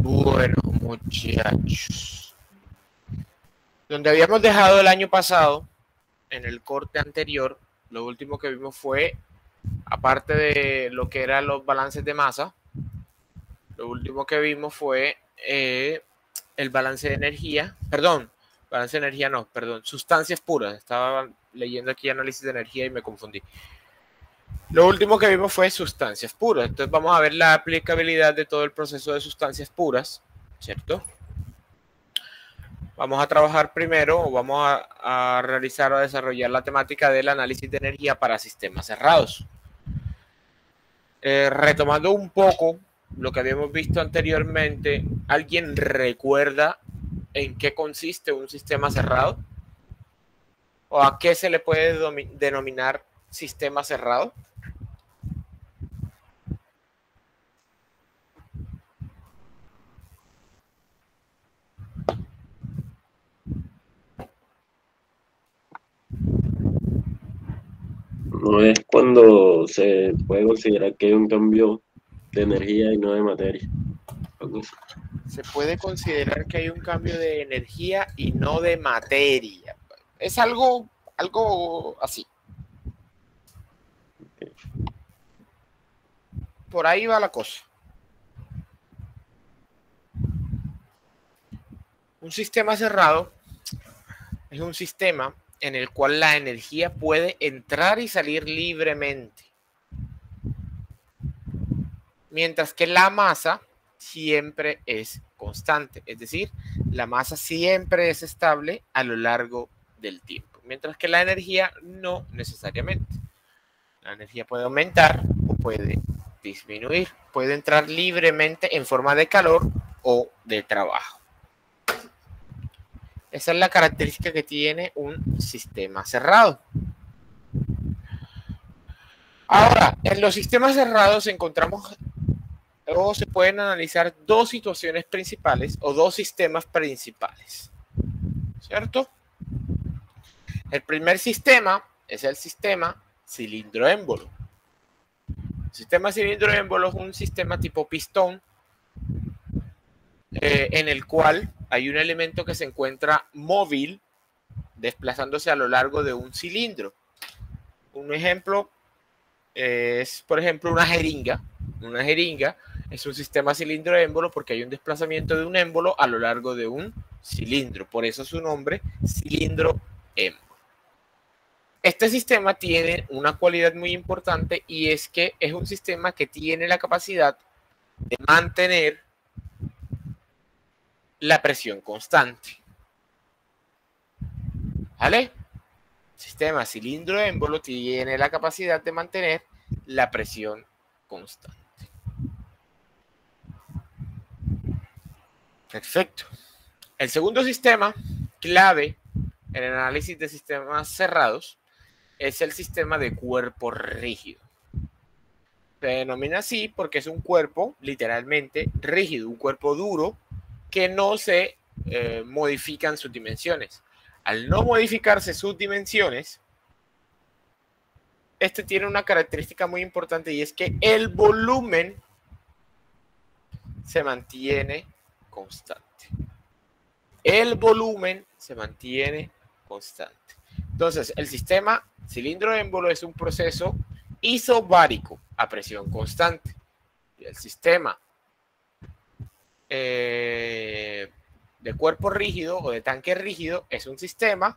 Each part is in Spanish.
Bueno, muchachos, donde habíamos dejado el año pasado, en el corte anterior, lo último que vimos fue, aparte de lo que eran los balances de masa, lo último que vimos fue el balance de energía, sustancias puras. Estaba leyendo aquí análisis de energía y me confundí. Lo último que vimos fue sustancias puras. Entonces vamos a ver la aplicabilidad de todo el proceso de sustancias puras, ¿cierto? Vamos a trabajar primero, o vamos a realizar o desarrollar la temática del análisis de energía para sistemas cerrados. Retomando un poco lo que habíamos visto anteriormente, ¿alguien recuerda en qué consiste un sistema cerrado? ¿O a qué se le puede denominar sistema cerrado? No es cuando se puede considerar que hay un cambio de energía y no de materia. Se puede considerar que hay un cambio de energía y no de materia. Es algo así. Por ahí va la cosa. Un sistema cerrado es un sistema en el cual la energía puede entrar y salir libremente, mientras que la masa siempre es constante, es decir, la masa siempre es estable a lo largo del tiempo, mientras que la energía no necesariamente. La energía puede aumentar o puede disminuir, puede entrar libremente en forma de calor o de trabajo. Esa es la característica que tiene un sistema cerrado. Ahora, en los sistemas cerrados encontramos o se pueden analizar dos situaciones principales o dos sistemas principales, ¿cierto? El primer sistema es el sistema cilindro-émbolo. El sistema cilindro-émbolo es un sistema tipo pistón en el cual hay un elemento que se encuentra móvil desplazándose a lo largo de un cilindro. Un ejemplo es, por ejemplo, una jeringa. Una jeringa es un sistema cilindro-émbolo porque hay un desplazamiento de un émbolo a lo largo de un cilindro. Por eso su nombre, cilindro-émbolo. Este sistema tiene una cualidad muy importante y es que es un sistema que tiene la capacidad de mantener la presión constante. ¿Vale? El sistema cilindro-émbolo tiene la capacidad de mantener la presión constante. Perfecto. El segundo sistema clave en el análisis de sistemas cerrados es el sistema de cuerpo rígido. Se denomina así porque es un cuerpo literalmente rígido, un cuerpo duro que no se modifican sus dimensiones. Al no modificarse sus dimensiones, este tiene una característica muy importante y es que el volumen se mantiene constante. El volumen se mantiene constante. Entonces, el sistema cilindro-émbolo es un proceso isobárico a presión constante. Y el sistema de cuerpo rígido o de tanque rígido es un sistema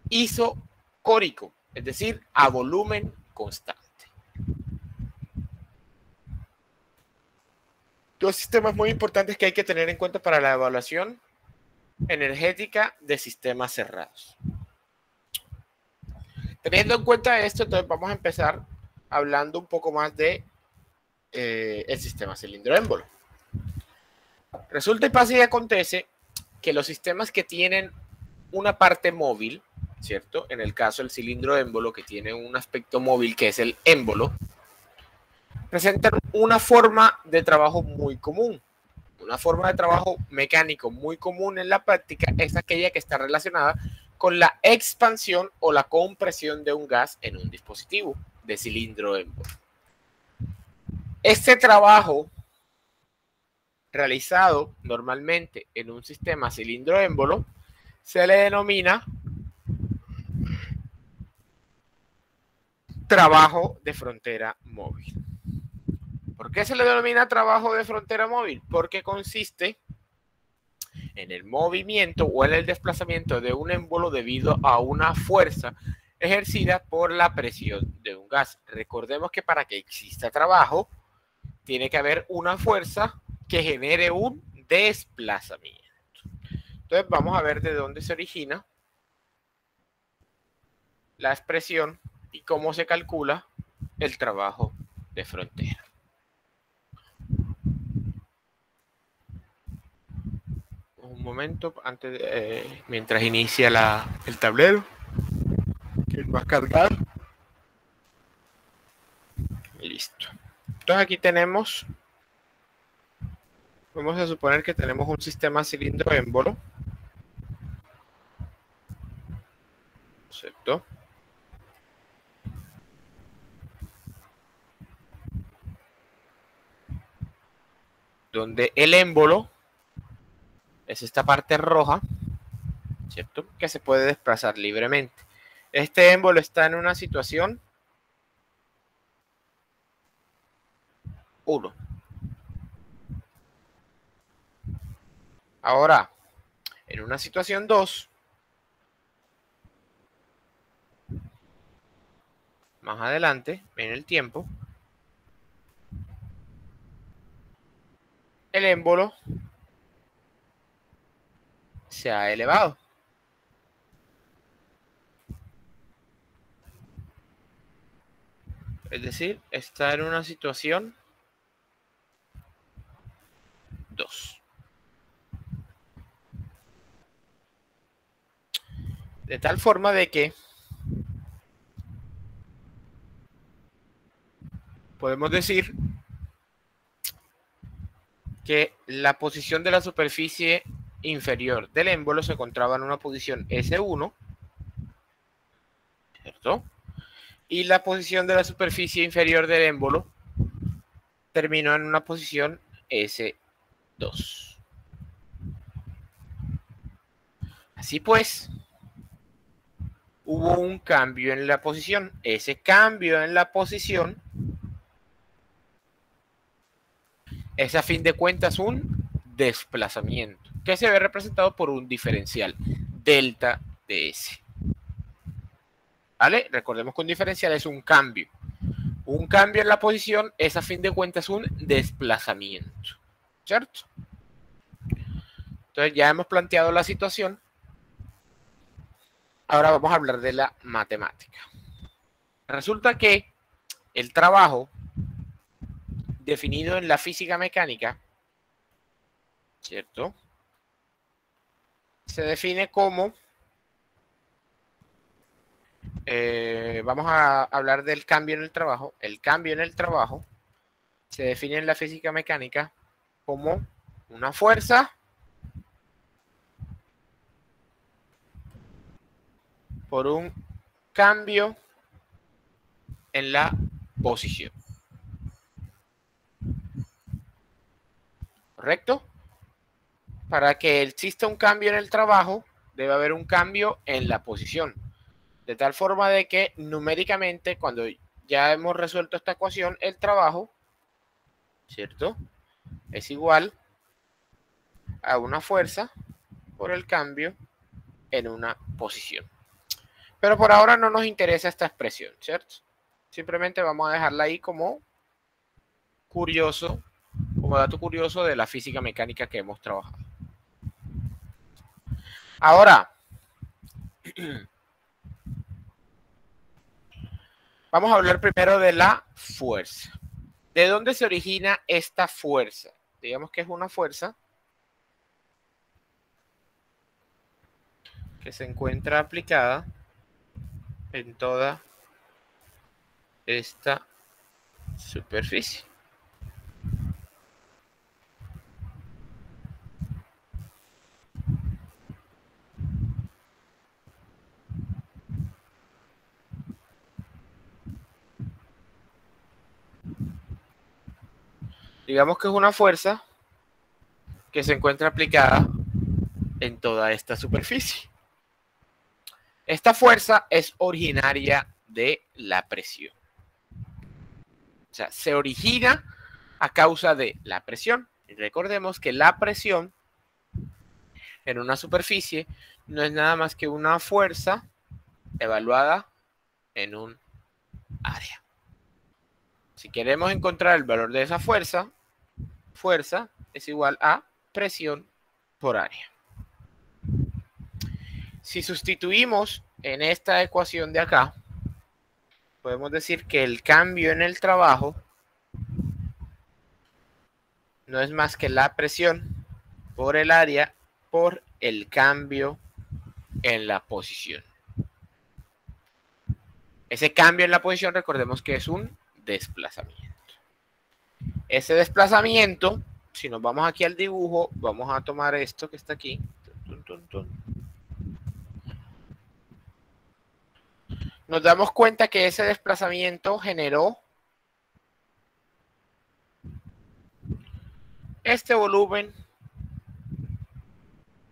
isocórico, es decir, a volumen constante. Dos sistemas muy importantes que hay que tener en cuenta para la evaluación energética de sistemas cerrados. Teniendo en cuenta esto, entonces vamos a empezar hablando un poco más de el sistema cilindro-émbolo. Resulta y pasa y acontece que los sistemas que tienen una parte móvil, ¿cierto? En el caso del cilindro-émbolo, que tiene un aspecto móvil que es el émbolo, presentan una forma de trabajo muy común. Una forma de trabajo mecánico muy común en la práctica es aquella que está relacionada con la expansión o la compresión de un gas en un dispositivo de cilindro-émbolo. Este trabajo realizado normalmente en un sistema cilindro-émbolo se le denomina trabajo de frontera móvil. ¿Por qué se le denomina trabajo de frontera móvil? Porque consiste en el movimiento o en el desplazamiento de un émbolo debido a una fuerza ejercida por la presión de un gas. Recordemos que para que exista trabajo, tiene que haber una fuerza que genere un desplazamiento. Entonces vamos a ver de dónde se origina la expresión y cómo se calcula el trabajo de frontera. Un momento antes mientras inicia el tablero, que va a cargar. Listo. Entonces aquí tenemos, vamos a suponer que tenemos un sistema cilindro-émbolo, ¿cierto? Donde el émbolo es esta parte roja, ¿cierto? Que se puede desplazar libremente. Este émbolo está en una situación 1. Ahora, en una situación 2, más adelante, en el tiempo, el émbolo se ha elevado. Es decir, está en una situación 2. De tal forma de que podemos decir que la posición de la superficie inferior del émbolo se encontraba en una posición S1, ¿cierto? Y la posición de la superficie inferior del émbolo terminó en una posición S2. Así pues, hubo un cambio en la posición. Ese cambio en la posición es a fin de cuentas un desplazamiento que se ve representado por un diferencial delta de S. ¿Vale? Recordemos que un diferencial es un cambio. Un cambio en la posición es a fin de cuentas un desplazamiento, ¿cierto? Entonces ya hemos planteado la situación. Ahora vamos a hablar de la matemática. Resulta que el trabajo definido en la física mecánica, ¿cierto? Se define como, vamos a hablar del cambio en el trabajo. El cambio en el trabajo se define en la física mecánica como una fuerza por un cambio en la posición. ¿Correcto? Para que exista un cambio en el trabajo, debe haber un cambio en la posición. De tal forma de que numéricamente, cuando ya hemos resuelto esta ecuación, el trabajo, ¿cierto?, es igual a una fuerza por el cambio en una posición. Pero por ahora no nos interesa esta expresión, ¿cierto? Simplemente vamos a dejarla ahí como curioso, como dato curioso de la física mecánica que hemos trabajado. Ahora, vamos a hablar primero de la fuerza. ¿De dónde se origina esta fuerza? Digamos que es una fuerza que se encuentra aplicada en toda esta superficie. Digamos que es una fuerza que se encuentra aplicada en toda esta superficie. Esta fuerza es originaria de la presión. O sea, se origina a causa de la presión. Y recordemos que la presión en una superficie no es nada más que una fuerza evaluada en un área. Si queremos encontrar el valor de esa fuerza, fuerza es igual a presión por área. Si sustituimos en esta ecuación de acá, podemos decir que el cambio en el trabajo no es más que la presión por el área por el cambio en la posición. Ese cambio en la posición, recordemos que es un desplazamiento. Ese desplazamiento, si nos vamos aquí al dibujo, vamos a tomar esto que está aquí. Nos damos cuenta que ese desplazamiento generó este volumen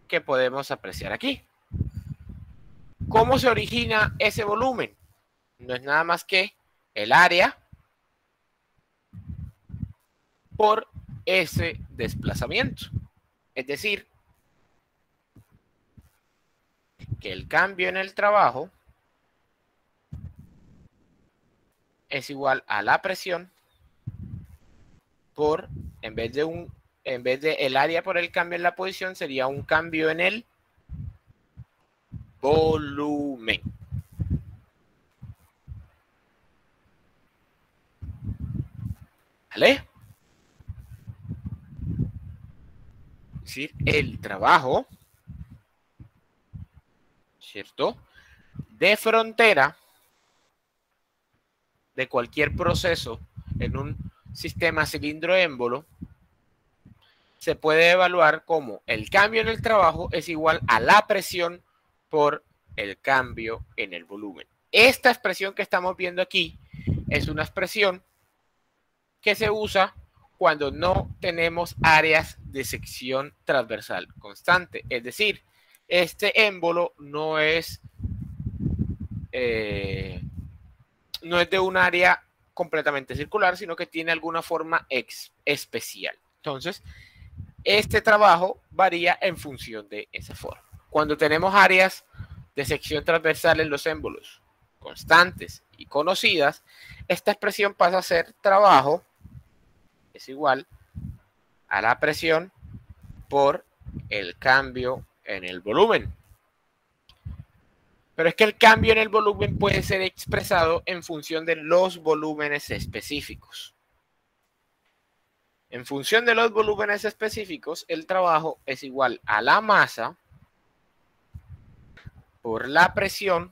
que podemos apreciar aquí. ¿Cómo se origina ese volumen? No es nada más que el área por ese desplazamiento. Es decir, que el cambio en el trabajo es igual a la presión por, en vez de el área por el cambio en la posición, sería un cambio en el volumen. ¿Vale? Es decir, el trabajo, ¿cierto?, de frontera de cualquier proceso en un sistema cilindro-émbolo se puede evaluar como el cambio en el trabajo es igual a la presión por el cambio en el volumen. Esta expresión que estamos viendo aquí es una expresión que se usa cuando no tenemos áreas de sección transversal constante. Es decir, este émbolo no es de un área completamente circular, sino que tiene alguna forma especial. Entonces, este trabajo varía en función de esa forma. Cuando tenemos áreas de sección transversal en los émbolos constantes y conocidas, esta expresión pasa a ser trabajo es igual a la presión por el cambio en el volumen. Pero es que el cambio en el volumen puede ser expresado en función de los volúmenes específicos. En función de los volúmenes específicos, el trabajo es igual a la masa por la presión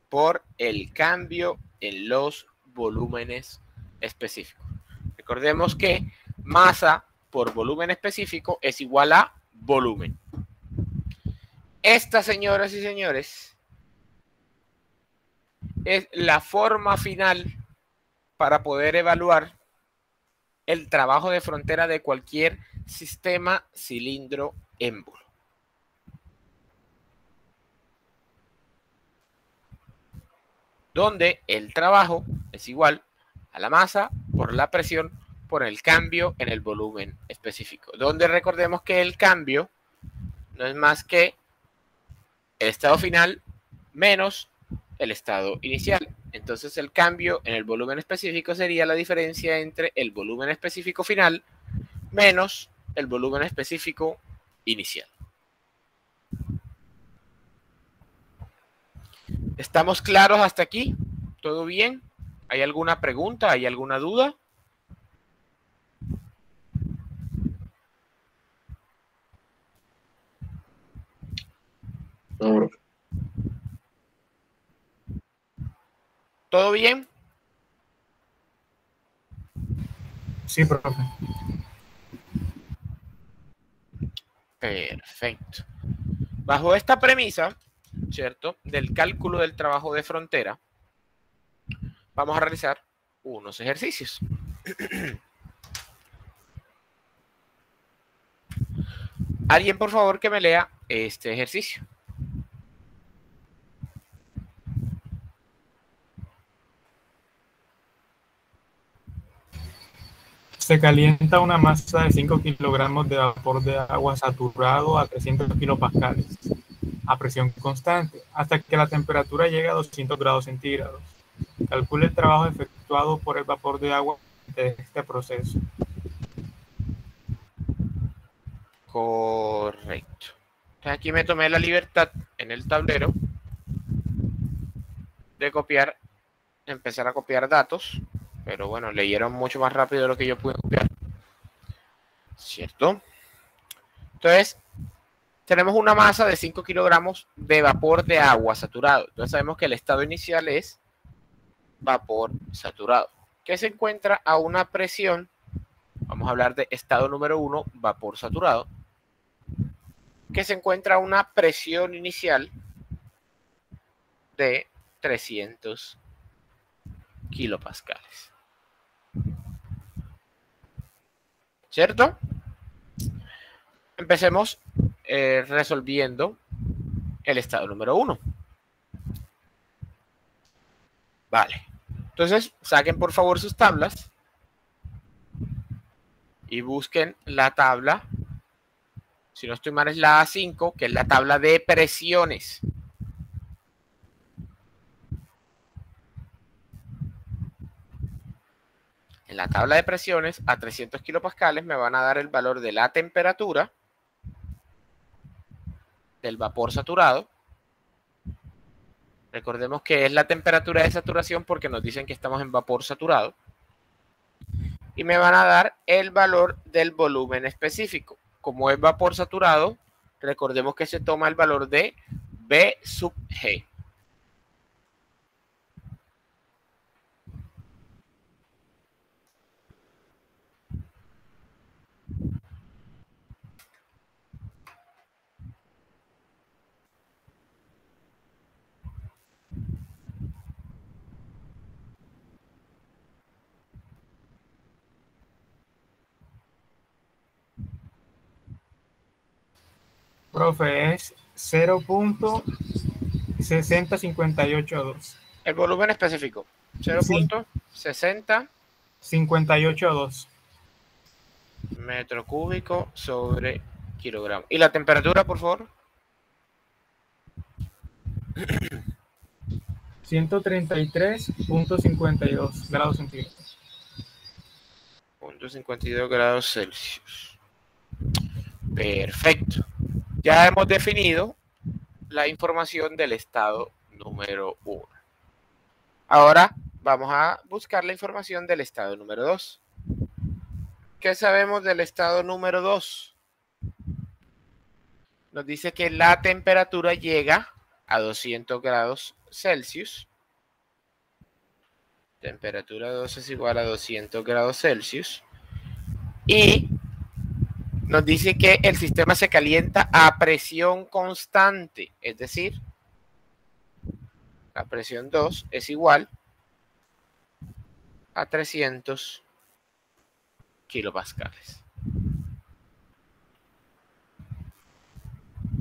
por el cambio en los volúmenes específicos. Recordemos que masa por volumen específico es igual a volumen. Esta, señoras y señores, es la forma final para poder evaluar el trabajo de frontera de cualquier sistema cilindro-émbolo. Donde el trabajo es igual a la masa por la presión por el cambio en el volumen específico. Donde recordemos que el cambio no es más que el estado final menos el estado inicial. Entonces el cambio en el volumen específico sería la diferencia entre el volumen específico final menos el volumen específico inicial. ¿Estamos claros hasta aquí? ¿Todo bien? ¿Hay alguna pregunta? ¿Hay alguna duda? No, ¿Todo bien? Sí, profe. Perfecto. Bajo esta premisa, ¿cierto?, del cálculo del trabajo de frontera, vamos a realizar unos ejercicios. Alguien, por favor, que me lea este ejercicio. Se calienta una masa de 5 kilogramos de vapor de agua saturado a 300 kilopascales a presión constante hasta que la temperatura llegue a 200 grados centígrados. Calcule el trabajo efectuado por el vapor de agua de este proceso. Correcto. Entonces aquí me tomé la libertad en el tablero de copiar, empezar a copiar datos, pero bueno, leyeron mucho más rápido de lo que yo pude copiar. ¿Cierto? Entonces, tenemos una masa de 5 kilogramos de vapor de agua saturado. Entonces sabemos que el estado inicial es vapor saturado, que se encuentra a una presión, vamos a hablar de estado número 1, vapor saturado, que se encuentra a una presión inicial de 300 kilopascales. ¿Cierto? Empecemos resolviendo el estado número 1. Vale. Entonces, saquen por favor sus tablas y busquen la tabla, si no estoy mal es la A5, que es la tabla de presiones. En la tabla de presiones, a 300 kilopascales me van a dar el valor de la temperatura del vapor saturado. Recordemos que es la temperatura de saturación porque nos dicen que estamos en vapor saturado. Y me van a dar el valor del volumen específico. Como es vapor saturado, recordemos que se toma el valor de B sub G. Profe, es 0.6058.2. El volumen específico, 0.60 58.2 metro cúbico sobre kilogramo. ¿Y la temperatura, por favor? 133.52 grados centígrados. 52 grados Celsius. Perfecto. Ya hemos definido la información del estado número 1. Ahora vamos a buscar la información del estado número 2. ¿Qué sabemos del estado número 2? Nos dice que la temperatura llega a 200 grados Celsius. Temperatura 2 es igual a 200 grados Celsius. Y nos dice que el sistema se calienta a presión constante. Es decir, la presión 2 es igual a 300 kilopascales.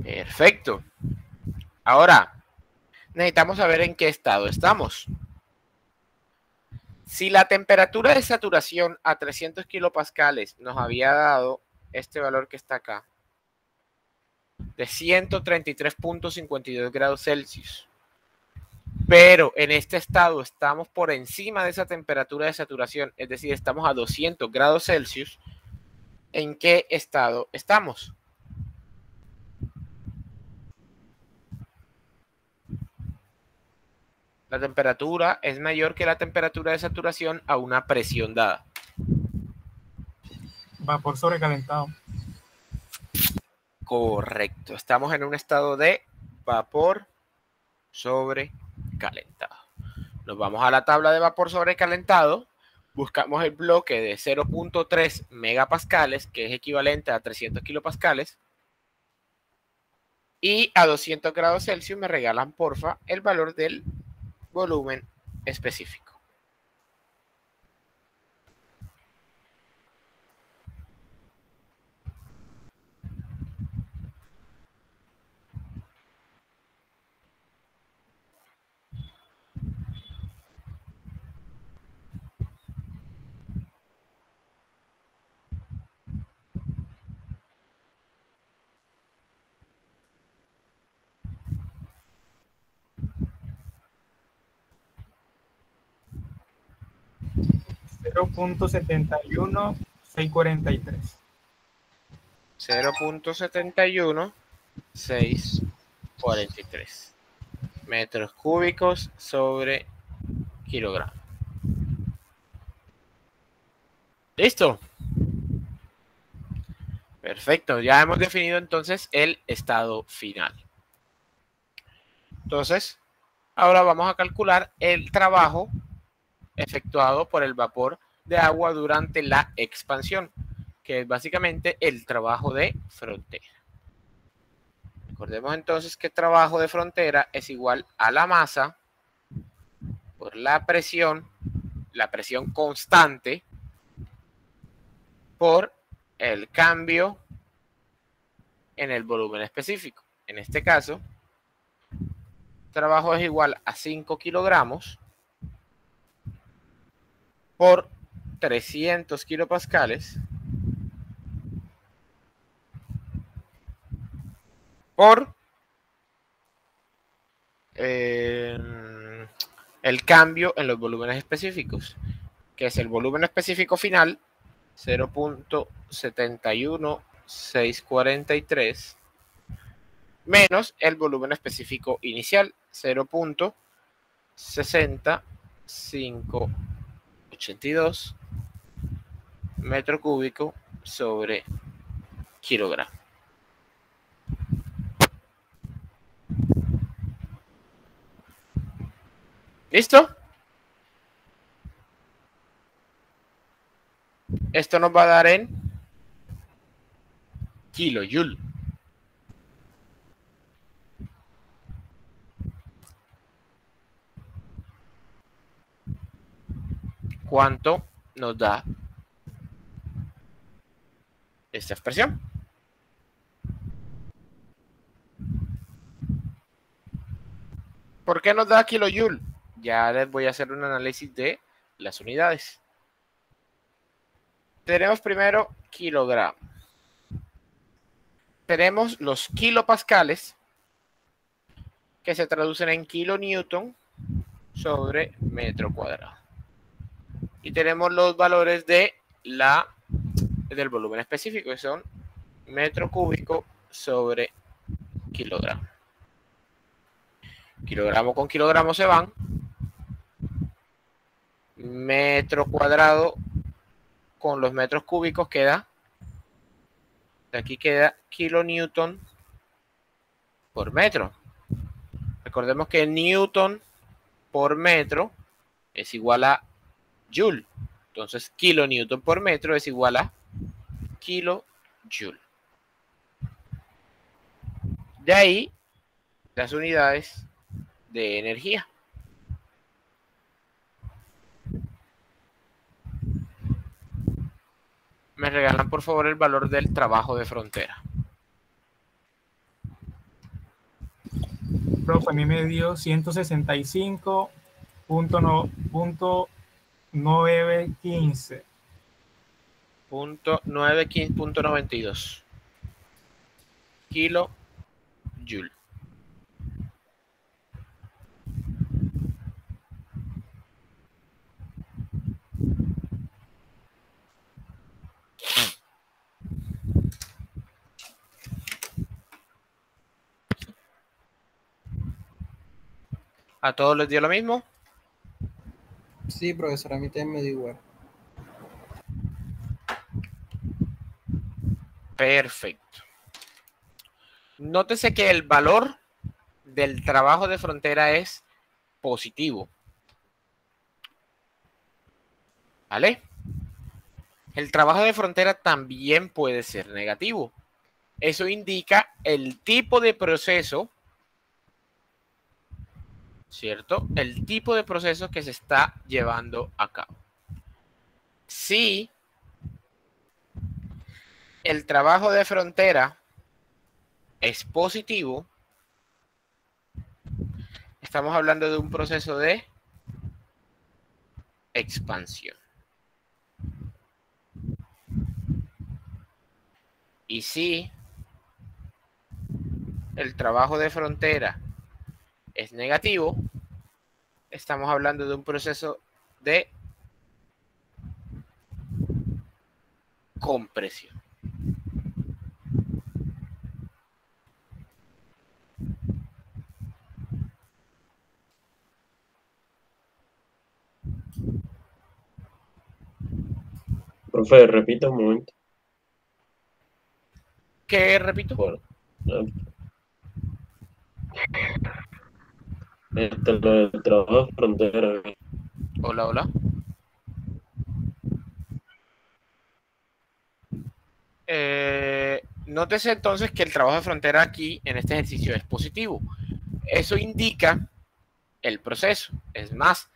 Perfecto. Ahora, necesitamos saber en qué estado estamos. Si la temperatura de saturación a 300 kilopascales nos había dado este valor que está acá, de 133.52 grados Celsius, pero en este estado estamos por encima de esa temperatura de saturación, es decir, estamos a 200 grados Celsius, ¿en qué estado estamos? La temperatura es mayor que la temperatura de saturación a una presión dada. Vapor sobrecalentado. Correcto. Estamos en un estado de vapor sobrecalentado. Nos vamos a la tabla de vapor sobrecalentado. Buscamos el bloque de 0.3 megapascales, que es equivalente a 300 kilopascales. Y a 200 grados Celsius me regalan, porfa, el valor del volumen específico. 0.71643. 0.71643 metros cúbicos sobre kilogramo. ¿Listo? Perfecto, ya hemos definido entonces el estado final. Entonces, ahora vamos a calcular el trabajo efectuado por el vapor de agua durante la expansión, que es básicamente el trabajo de frontera. Recordemos entonces que el trabajo de frontera es igual a la masa por la presión constante por el cambio en el volumen específico. En este caso, trabajo es igual a 5 kilogramos por 300 kilopascales por el cambio en los volúmenes específicos, que es el volumen específico final 0.71643 menos el volumen específico inicial 0.60582 metro cúbico sobre kilogramo. ¿Listo? Esto nos va a dar en kilojoule. ¿Cuánto nos da esta expresión? ¿Por qué nos da kilojoule? Ya les voy a hacer un análisis de las unidades. Tenemos primero kilogramo. Tenemos los kilopascales, que se traducen en kilonewton sobre metro cuadrado. Y tenemos los valores de del volumen específico, que son metro cúbico sobre kilogramo. Kilogramo con kilogramo se van. Metro cuadrado con los metros cúbicos queda. De aquí queda kilonewton por metro. Recordemos que newton por metro es igual a joule. Entonces, kilonewton por metro es igual a kilojoule. De ahí, las unidades de energía. Me regalan, por favor, el valor del trabajo de frontera. Profe, a mí me dio 165.915. 915.92 kilojoule. ¿A todos les dio lo mismo? Sí, profesor, a mí también me dio igual. Perfecto. Nótese que el valor del trabajo de frontera es positivo. ¿Vale? El trabajo de frontera también puede ser negativo. Eso indica el tipo de proceso, ¿cierto? El tipo de proceso que se está llevando a cabo. Si el trabajo de frontera es positivo, estamos hablando de un proceso de expansión. Y si el trabajo de frontera es negativo, estamos hablando de un proceso de compresión. Profe, repita un momento. ¿Qué repito? Bueno, lo del trabajo de frontera. Hola, hola. Nótese entonces que el trabajo de frontera aquí en este ejercicio es positivo. Eso indica el proceso. Es más,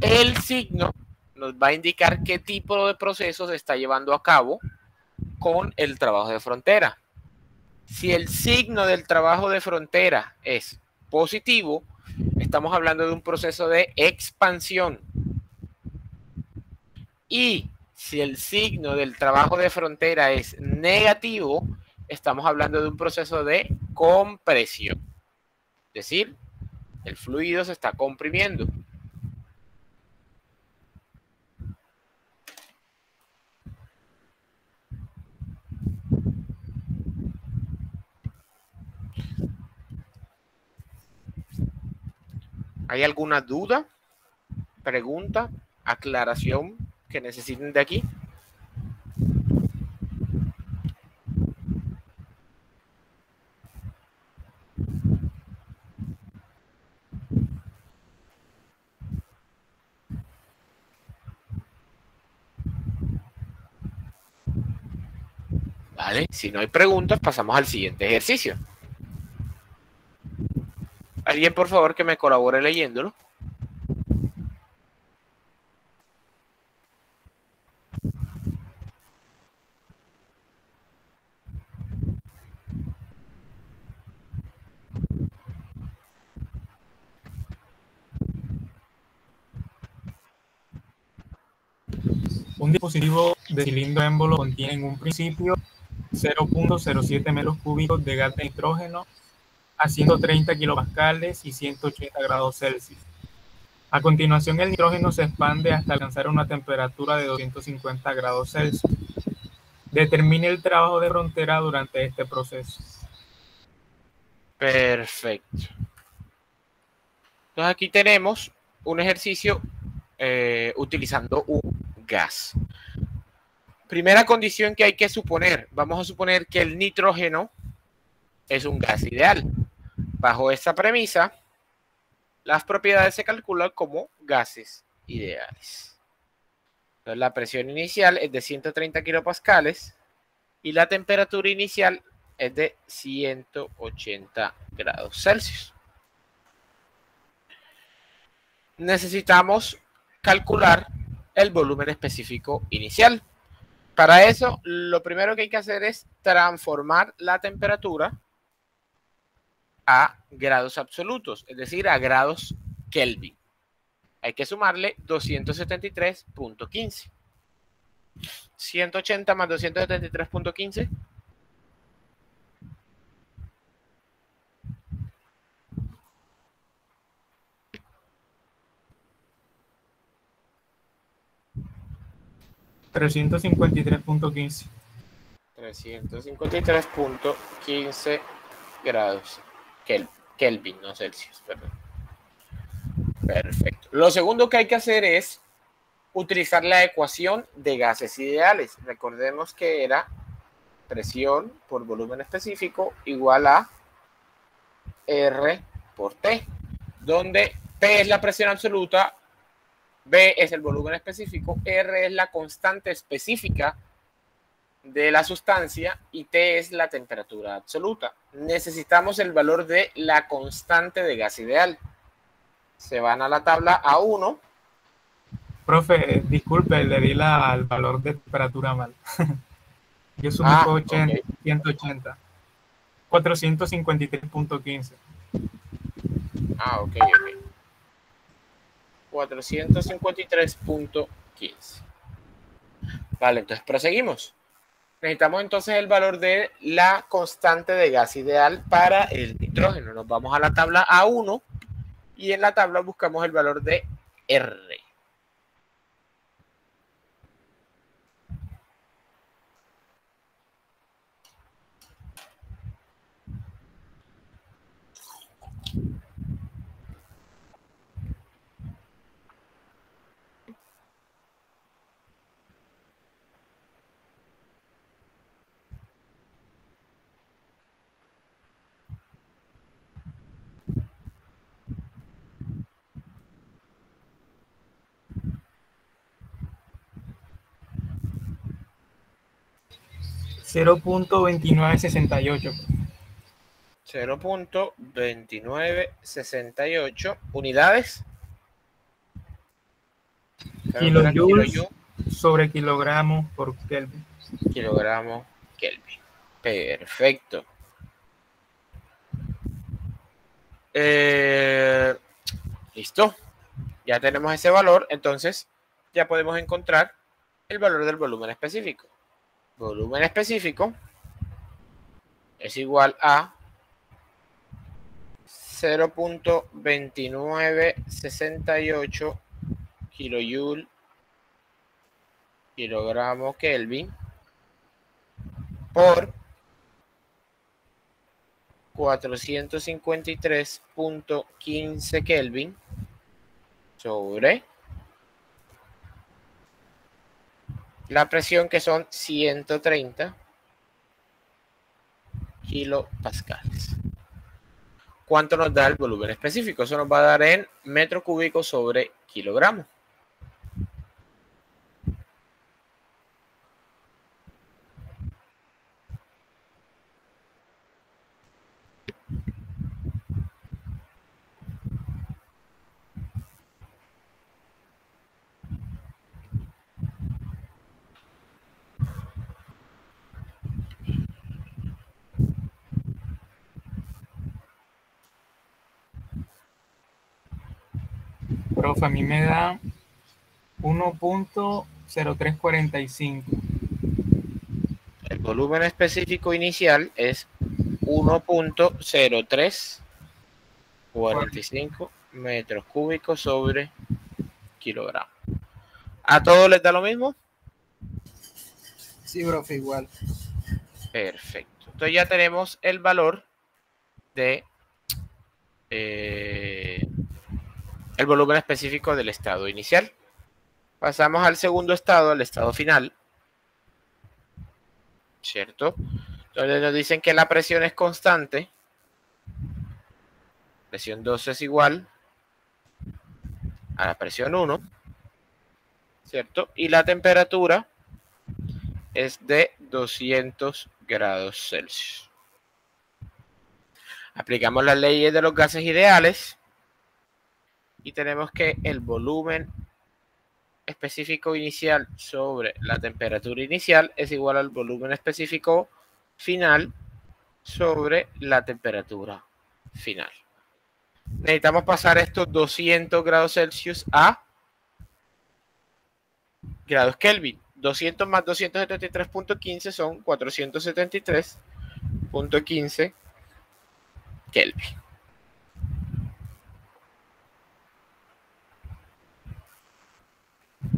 el signo nos va a indicar qué tipo de proceso se está llevando a cabo con el trabajo de frontera. Si el signo del trabajo de frontera es positivo, estamos hablando de un proceso de expansión. Y si el signo del trabajo de frontera es negativo, estamos hablando de un proceso de compresión. Es decir, el fluido se está comprimiendo. ¿Hay alguna duda, pregunta, aclaración que necesiten de aquí? Vale, si no hay preguntas, pasamos al siguiente ejercicio. ¿Alguien, por favor, que me colabore leyéndolo? Un dispositivo de cilindro émbolo contiene en un principio 0.07 metros cúbicos de gas de nitrógeno a 130 kilopascales y 180 grados Celsius. A continuación, el nitrógeno se expande hasta alcanzar una temperatura de 250 grados Celsius. Determine el trabajo de frontera durante este proceso. Perfecto. Entonces aquí tenemos un ejercicio utilizando un gas. Primera condición que hay que suponer. Vamos a suponer que el nitrógeno es un gas ideal. Bajo esta premisa, las propiedades se calculan como gases ideales. Entonces, la presión inicial es de 130 kilopascales y la temperatura inicial es de 180 grados Celsius. Necesitamos calcular el volumen específico inicial. Para eso, lo primero que hay que hacer es transformar la temperatura a grados absolutos, es decir, a grados Kelvin. Hay que sumarle 273.15. 180 más 273.15. $353.15. 353.15 grados Kelvin, no Celsius, perdón. Perfecto. Lo segundo que hay que hacer es utilizar la ecuación de gases ideales. Recordemos que era presión por volumen específico igual a R por T, donde P es la presión absoluta, B es el volumen específico, R es la constante específica de la sustancia y T es la temperatura absoluta. Necesitamos el valor de la constante de gas ideal. Se van a la tabla A1. Profe, disculpe, le di el valor de temperatura mal. Yo sumé 180. 453.15. Ah, ok. 453.15. Vale, entonces proseguimos. Necesitamos entonces el valor de la constante de gas ideal para el nitrógeno. Nos vamos a la tabla A1 y en la tabla buscamos el valor de R. 0.2968. 0.2968 unidades. Kilojoules sobre kilogramos por Kelvin. Kilogramos Kelvin. Perfecto. Listo. Ya tenemos ese valor, entonces ya podemos encontrar el valor del volumen específico. Volumen específico es igual a 0.2968 kilojoule kilogramo Kelvin por 453.15 Kelvin sobre la presión, que son 130 kilopascales. ¿Cuánto nos da el volumen específico? Eso nos va a dar en metro cúbico sobre kilogramo. Profe, a mí me da 1.0345. El volumen específico inicial es 1.0345 metros cúbicos sobre kilogramo. ¿A todos les da lo mismo? Sí, profe, igual. Perfecto. Entonces ya tenemos el valor de el volumen específico del estado inicial. Pasamos al segundo estado, al estado final. ¿Cierto? Entonces nos dicen que la presión es constante. Presión 2 es igual a la presión 1. ¿Cierto? Y la temperatura es de 200 grados Celsius. Aplicamos las leyes de los gases ideales y tenemos que el volumen específico inicial sobre la temperatura inicial es igual al volumen específico final sobre la temperatura final. Necesitamos pasar estos 200 grados Celsius a grados Kelvin. 200 más 273.15 son 473.15 Kelvin.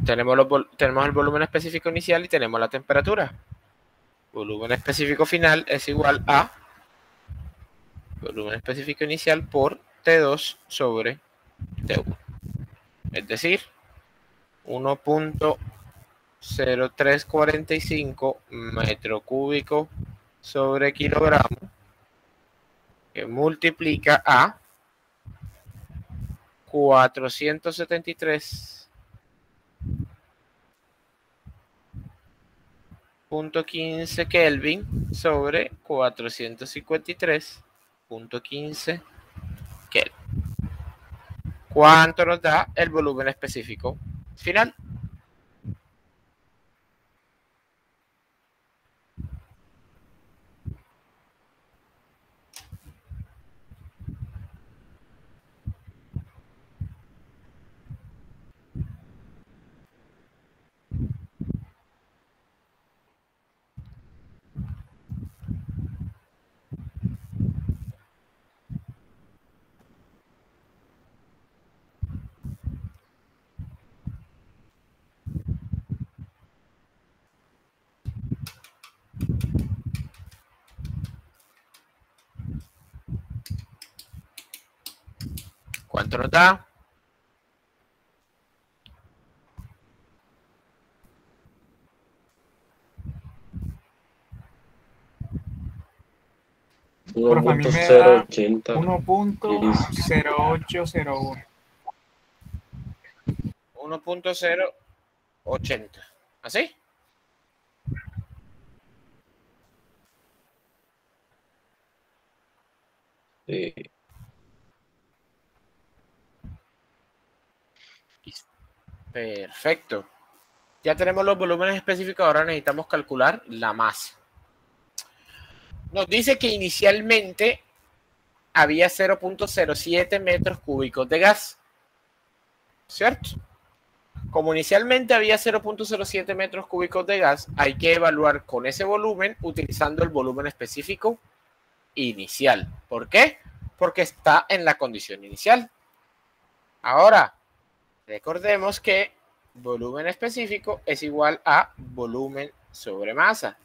Tenemos el volumen específico inicial y tenemos la temperatura. Volumen específico final es igual a volumen específico inicial por T2 sobre T1. Es decir, 1.0345 metro cúbico sobre kilogramo, que multiplica a 473.15 Kelvin sobre 453.15 Kelvin. ¿Cuánto nos da el volumen específico final? ¿Cuánto nos da? Profe, a mí me da 1.0801. 1.080. ¿Así? Sí. Perfecto. Ya tenemos los volúmenes específicos, ahora necesitamos calcular la masa. Nos dice que inicialmente había 0.07 metros cúbicos de gas, ¿cierto? Como inicialmente había 0.07 metros cúbicos de gas, hay que evaluar con ese volumen utilizando el volumen específico inicial. ¿Por qué? Porque está en la condición inicial. Ahora, recordemos que volumen específico es igual a volumen sobre masa.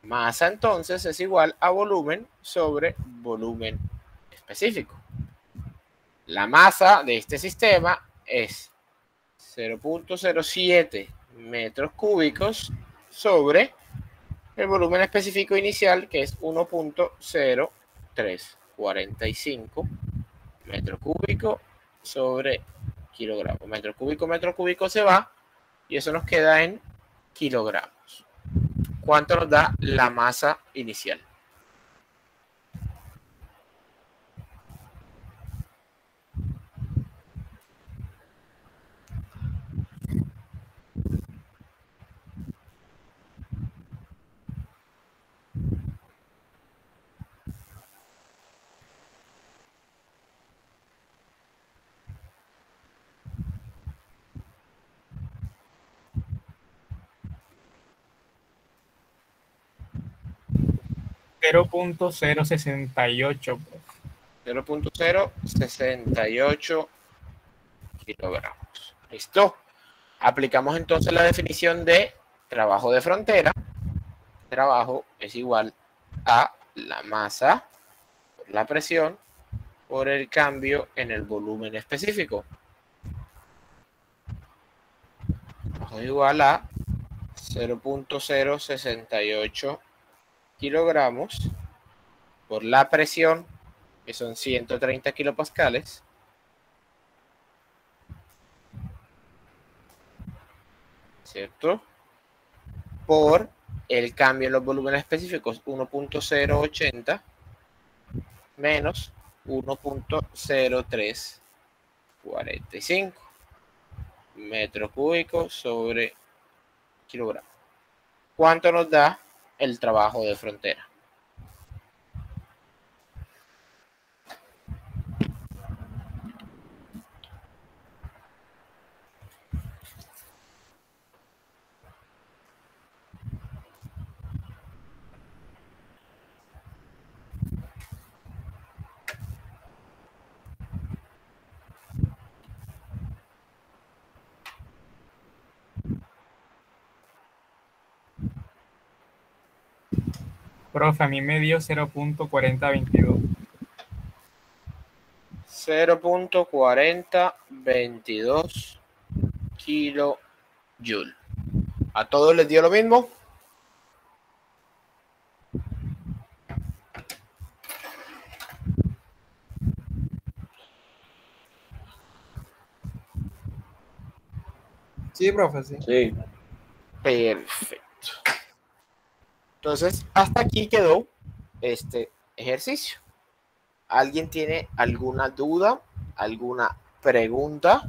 Masa entonces es igual a volumen sobre volumen específico. La masa de este sistema es 0.07 metros cúbicos sobre el volumen específico inicial, que es 1.0345 metros cúbicos sobre kilogramos. Metro cúbico se va y eso nos queda en kilogramos. ¿Cuánto nos da la masa inicial? $0.068. 0.068 kilogramos. ¿Listo? Aplicamos entonces la definición de trabajo de frontera. Trabajo es igual a la masa por la presión por el cambio en el volumen específico. Trabajo es igual a 0.068 kilogramos por la presión, que son 130 kilopascales, ¿cierto? Por el cambio en los volúmenes específicos, 1.080 menos 1.0345 metros cúbicos sobre kilogramo. ¿Cuánto nos da el trabajo de frontera? Profe, a mí me dio 0.4022. 0.4022 kilojoule. ¿A todos les dio lo mismo? Sí, profe, sí. Sí. Perfecto. Entonces, hasta aquí quedó este ejercicio. ¿Alguien tiene alguna duda? ¿Alguna pregunta?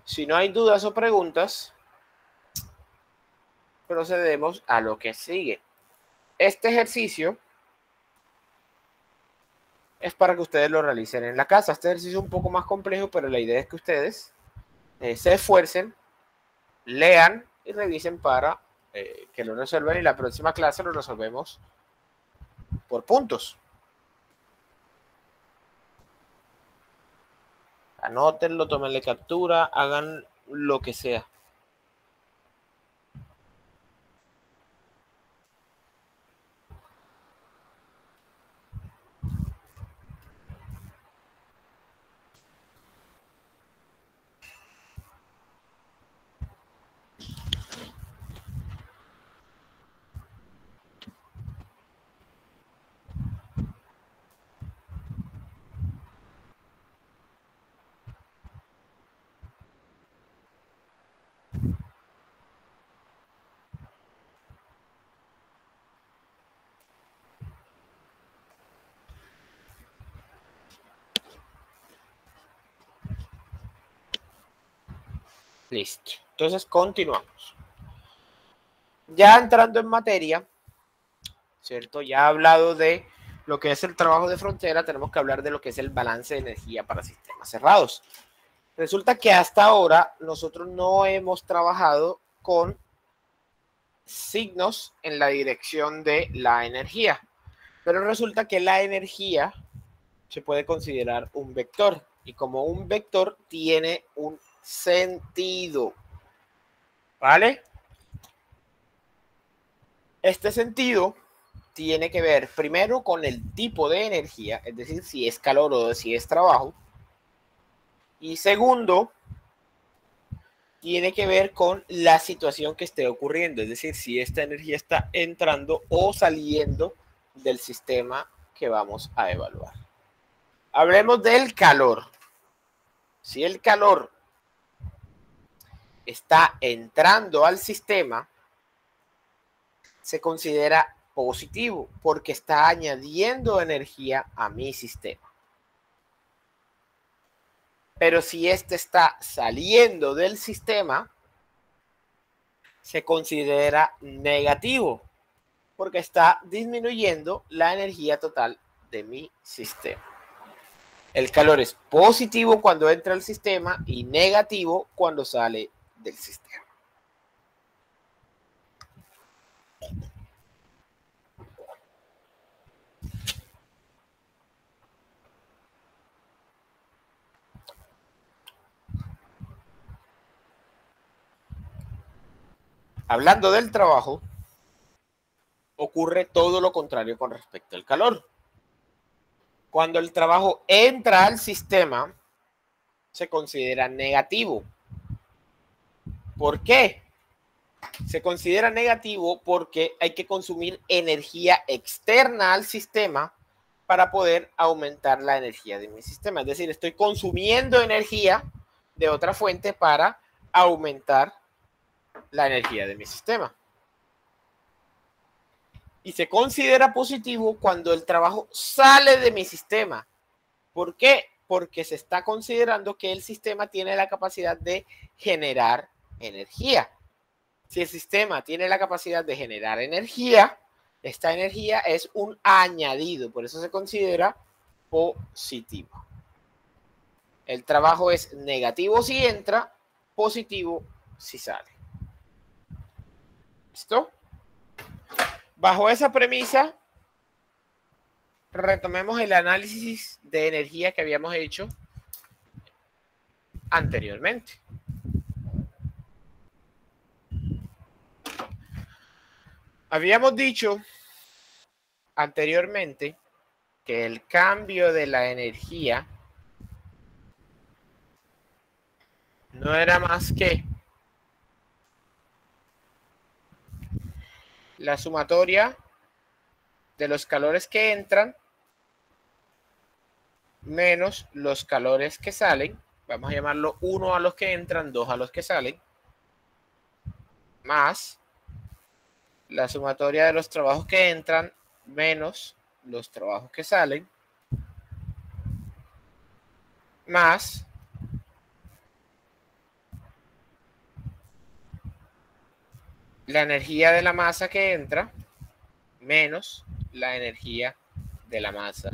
Si no hay dudas o preguntas, procedemos a lo que sigue. Este ejercicio es para que ustedes lo realicen en la casa. Este ejercicio es un poco más complejo, pero la idea es que ustedes se esfuercen, lean y revisen para que lo resuelvan, y la próxima clase lo resolvemos por puntos. Anótenlo, tómenle captura, hagan lo que sea. Listo. Entonces, continuamos. Ya entrando en materia, ¿cierto? Ya he hablado de lo que es el trabajo de frontera, tenemos que hablar de lo que es el balance de energía para sistemas cerrados. Resulta que hasta ahora nosotros no hemos trabajado con signos en la dirección de la energía, pero resulta que la energía se puede considerar un vector y como un vector tiene un sentido, ¿vale? Este sentido tiene que ver primero con el tipo de energía, es decir, si es calor o si es trabajo. Y segundo, tiene que ver con la situación que esté ocurriendo, es decir, si esta energía está entrando o saliendo del sistema que vamos a evaluar. Hablemos del calor. Si el calor está entrando al sistema, se considera positivo porque está añadiendo energía a mi sistema. Pero si este está saliendo del sistema, se considera negativo porque está disminuyendo la energía total de mi sistema. El calor es positivo cuando entra al sistema y negativo cuando sale del sistema. Hablando del trabajo, ocurre todo lo contrario con respecto al calor. Cuando el trabajo entra al sistema, se considera negativo. ¿Por qué? Se considera negativo porque hay que consumir energía externa al sistema para poder aumentar la energía de mi sistema. Es decir, estoy consumiendo energía de otra fuente para aumentar la energía de mi sistema. Y se considera positivo cuando el trabajo sale de mi sistema. ¿Por qué? Porque se está considerando que el sistema tiene la capacidad de generar energía. Si el sistema tiene la capacidad de generar energía, esta energía es un añadido, por eso se considera positivo. El trabajo es negativo si entra, positivo si sale. ¿Listo? Bajo esa premisa, retomemos el análisis de energía que habíamos hecho anteriormente. Habíamos dicho anteriormente que el cambio de la energía no era más que la sumatoria de los calores que entran menos los calores que salen. Vamos a llamarlo 1 a los que entran, 2 a los que salen, más la sumatoria de los trabajos que entran menos los trabajos que salen, más la energía de la masa que entra menos la energía de la masa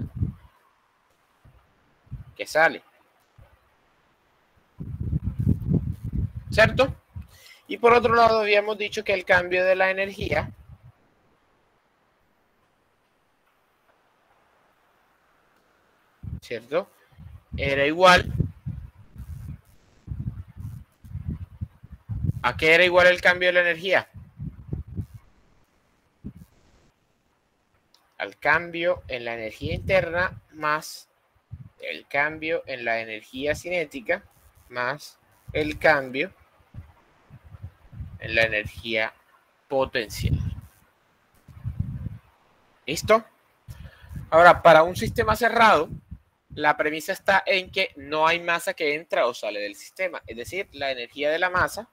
que sale. ¿Cierto? Y por otro lado habíamos dicho que el cambio de la energía ¿cierto? Era igual ¿a qué era igual el cambio de la energía? Al cambio en la energía interna más el cambio en la energía cinética más el cambio en la energía potencial. ¿Listo? Ahora, para un sistema cerrado, la premisa está en que no hay masa que entra o sale del sistema. Es decir, la energía de la masa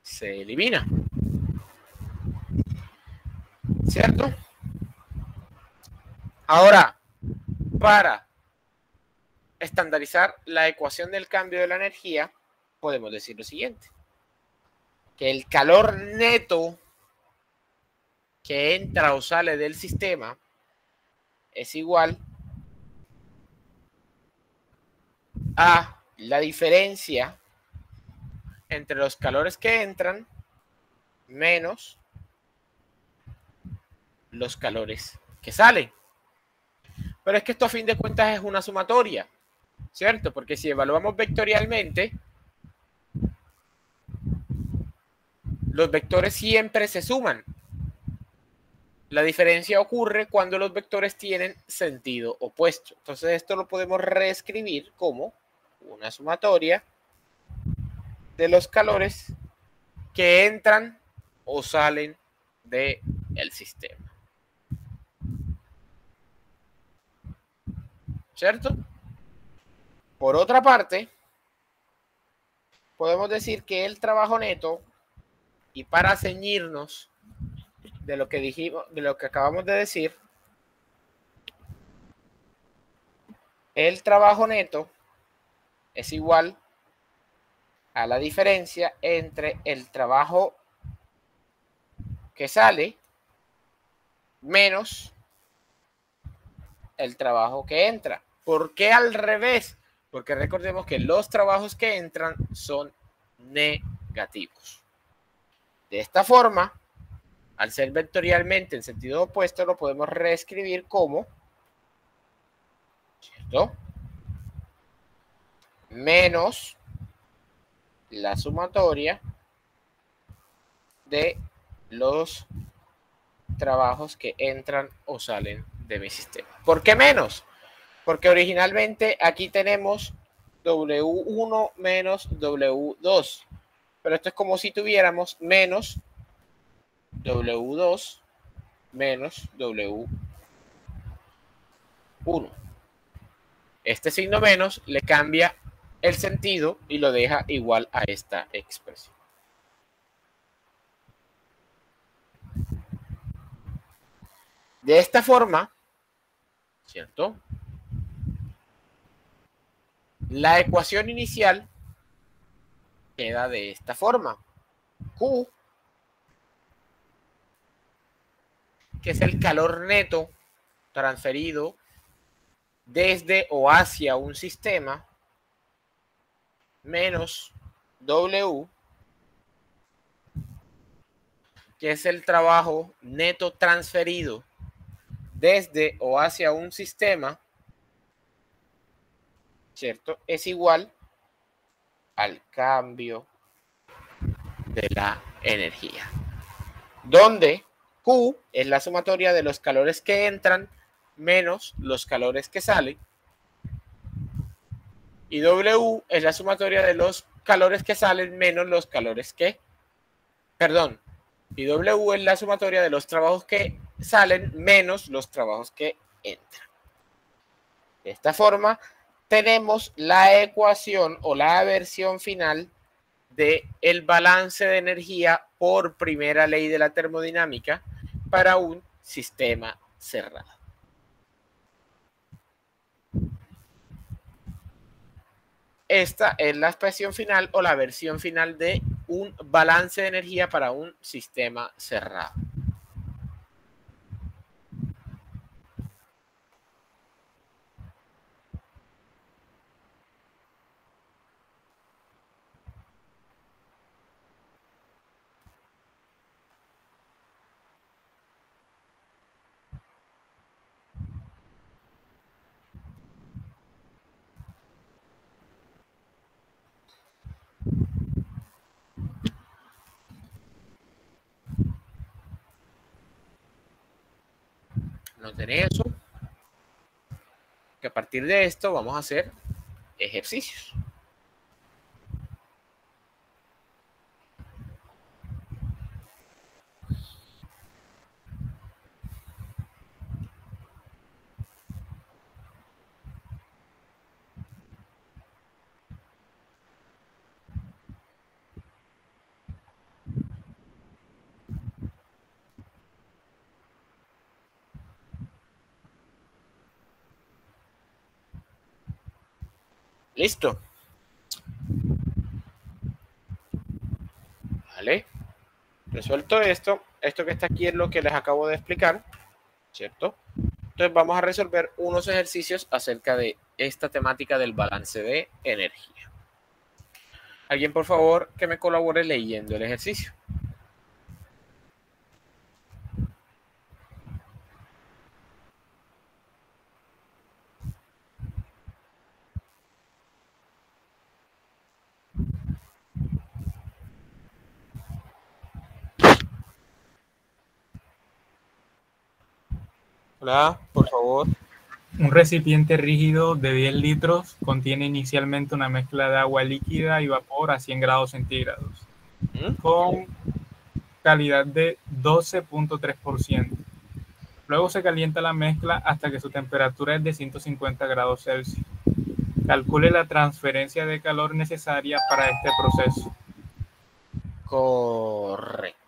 se elimina. ¿Cierto? Ahora, para estandarizar la ecuación del cambio de la energía, podemos decir lo siguiente, que el calor neto que entra o sale del sistema es igual a la diferencia entre los calores que entran menos los calores que salen. Pero es que esto a fin de cuentas es una sumatoria, ¿cierto? Porque si evaluamos vectorialmente, los vectores siempre se suman. La diferencia ocurre cuando los vectores tienen sentido opuesto. Entonces esto lo podemos reescribir como una sumatoria de los calores que entran o salen del sistema. ¿Cierto? Por otra parte, podemos decir que el trabajo neto, y para ceñirnos de lo que dijimos, de lo que acabamos de decir, el trabajo neto es igual a la diferencia entre el trabajo que sale menos el trabajo que entra. ¿Por qué al revés? Porque recordemos que los trabajos que entran son negativos. De esta forma, al ser vectorialmente en sentido opuesto, lo podemos reescribir como, ¿cierto?, menos la sumatoria de los trabajos que entran o salen de mi sistema. ¿Por qué menos? Porque originalmente aquí tenemos W1 menos W2, pero esto es como si tuviéramos menos W2 menos W1. Este signo menos le cambia el sentido y lo deja igual a esta expresión. De esta forma, ¿cierto?, la ecuación inicial queda de esta forma. Q, que es el calor neto transferido desde o hacia un sistema, menos W, que es el trabajo neto transferido desde o hacia un sistema, ¿cierto?, es igual al cambio de la energía, donde Q es la sumatoria de los calores que entran menos los calores que salen, y W es la sumatoria de los calores que salen menos los calores que, y W es la sumatoria de los trabajos que salen menos los trabajos que entran. De esta forma, tenemos la ecuación o la versión final del balance de energía por primera ley de la termodinámica para un sistema cerrado. Esta es la expresión final o la versión final de un balance de energía para un sistema cerrado. Noten eso, que a partir de esto vamos a hacer ejercicios. Listo. Resuelto esto que está aquí es lo que les acabo de explicar, ¿cierto? Entonces vamos a resolver unos ejercicios acerca de esta temática del balance de energía. Alguien, por favor, que me colabore leyendo el ejercicio. Hola, por favor. Un recipiente rígido de 10 litros contiene inicialmente una mezcla de agua líquida y vapor a 100 grados centígrados con calidad de 12.3%. Luego se calienta la mezcla hasta que su temperatura es de 150 grados Celsius. Calcule la transferencia de calor necesaria para este proceso. Correcto.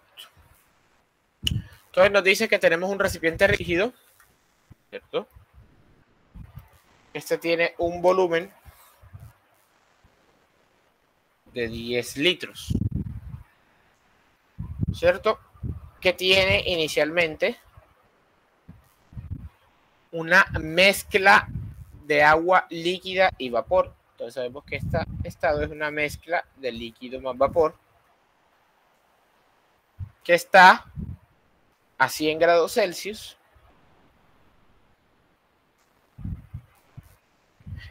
Entonces nos dice que tenemos un recipiente rígido, ¿cierto? Este tiene un volumen de 10 litros, ¿cierto? Que tiene inicialmente una mezcla de agua líquida y vapor. Entonces sabemos que este estado es una mezcla de líquido más vapor que está a 100 grados Celsius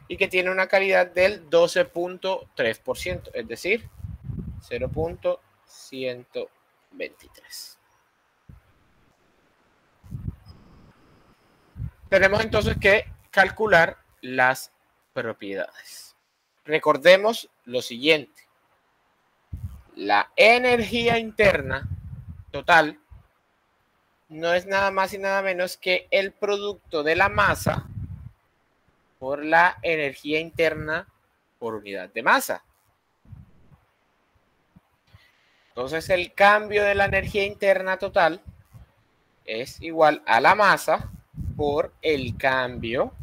y que tiene una calidad del 12.3%, es decir, 0.123. Tenemos entonces que calcular las propiedades. Recordemos lo siguiente. La energía interna total no es nada más y nada menos que el producto de la masa por la energía interna por unidad de masa. Entonces el cambio de la energía interna total es igual a la masa por el cambio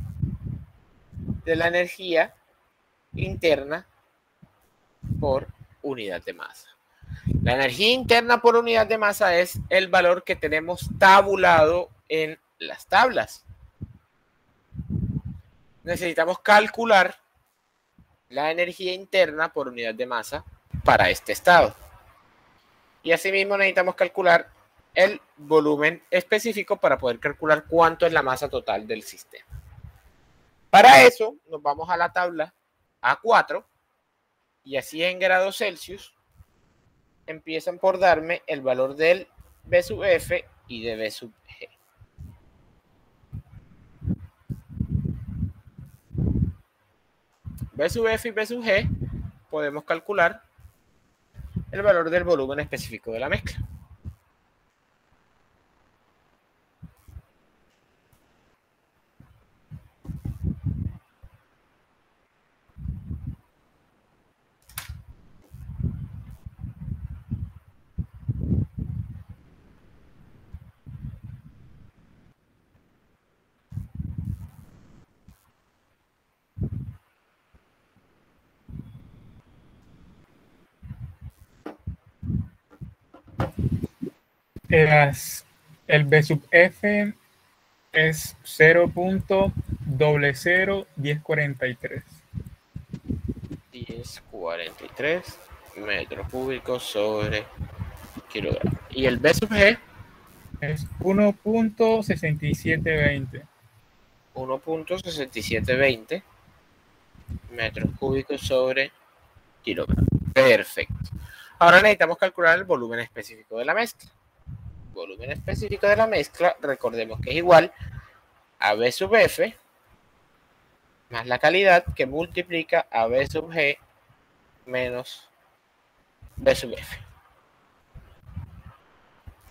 de la energía interna por unidad de masa. La energía interna por unidad de masa es el valor que tenemos tabulado en las tablas. Necesitamos calcular la energía interna por unidad de masa para este estado. Y asimismo necesitamos calcular el volumen específico para poder calcular cuánto es la masa total del sistema. Para eso nos vamos a la tabla A4 y a 100 grados Celsius empiezan por darme el valor del B sub F y de B sub G. B sub F y B sub G podemos calcular el valor del volumen específico de la mezcla. El B sub F es 0.001043. 1043 metros cúbicos sobre kilogramo. Y el B sub G es 1.6720. 1.6720 metros cúbicos sobre kilogramo. Perfecto. Ahora necesitamos calcular el volumen específico de la mezcla. Volumen específico de la mezcla, recordemos que es igual a B sub F más la calidad que multiplica a B sub G menos B sub F.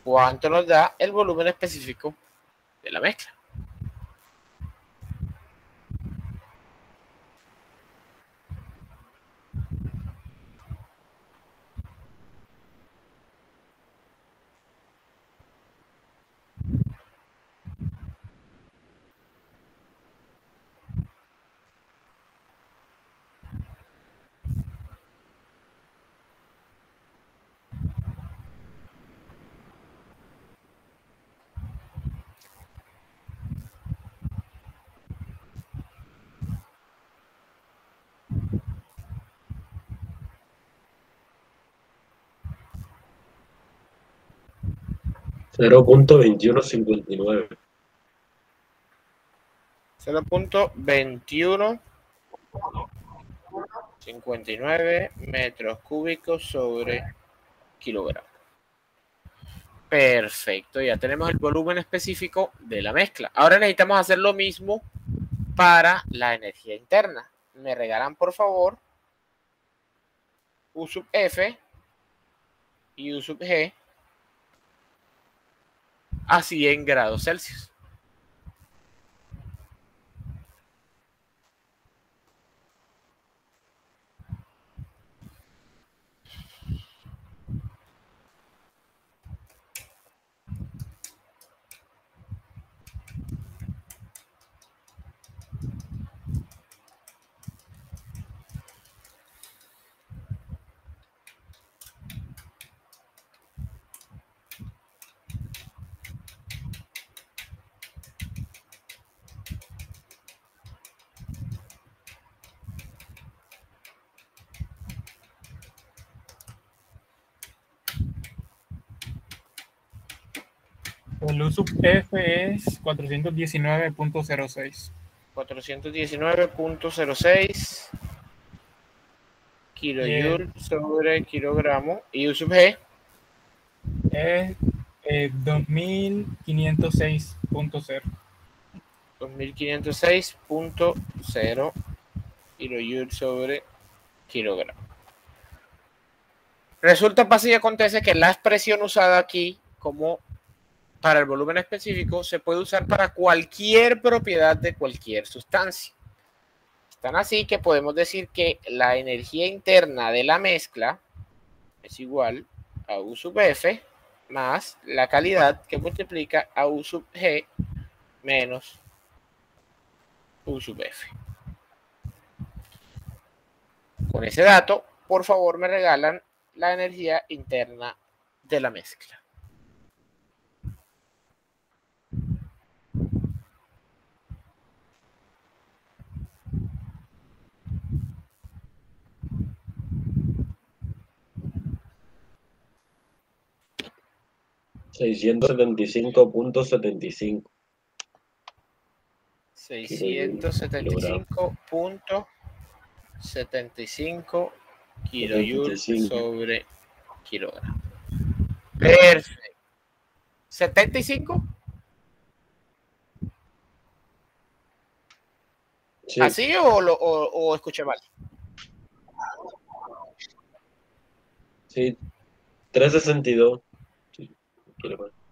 ¿Cuánto nos da el volumen específico de la mezcla? 0.2159. 0.2159 metros cúbicos sobre kilogramo. Perfecto, ya tenemos el volumen específico de la mezcla. Ahora necesitamos hacer lo mismo para la energía interna. Me regalan, por favor, U sub F y U sub G a 100 grados Celsius. El U sub F es 419.06. 419.06 kilojoule sobre kilogramo. Y U sub G Es 2506.0. 2506.0 kilojoule sobre kilogramo. Resulta, pasa y acontece que la expresión usada aquí como para el volumen específico se puede usar para cualquier propiedad de cualquier sustancia. Están así que podemos decir que la energía interna de la mezcla es igual a U sub F más la calidad que multiplica a U sub G menos U sub F. Con ese dato, por favor, me regalan la energía interna de la mezcla. $675.75. 675.75 kilojoule sobre kilogramo. Perfecto. ¿75? Sí. ¿Así o escuché mal? Sí, 362. Sí,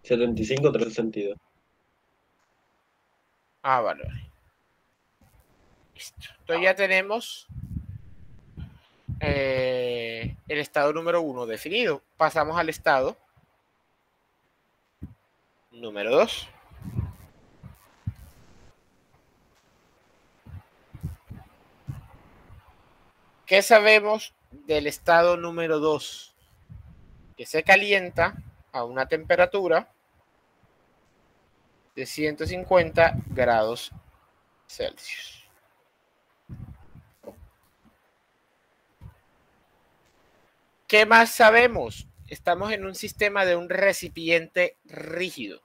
75, 362. Ah, vale. Listo. Entonces ya tenemos el estado número 1 definido. Pasamos al estado número 2. ¿Qué sabemos del estado número 2? Que se calienta a una temperatura de 150 grados Celsius. ¿Qué más sabemos? Estamos en un sistema de un recipiente rígido.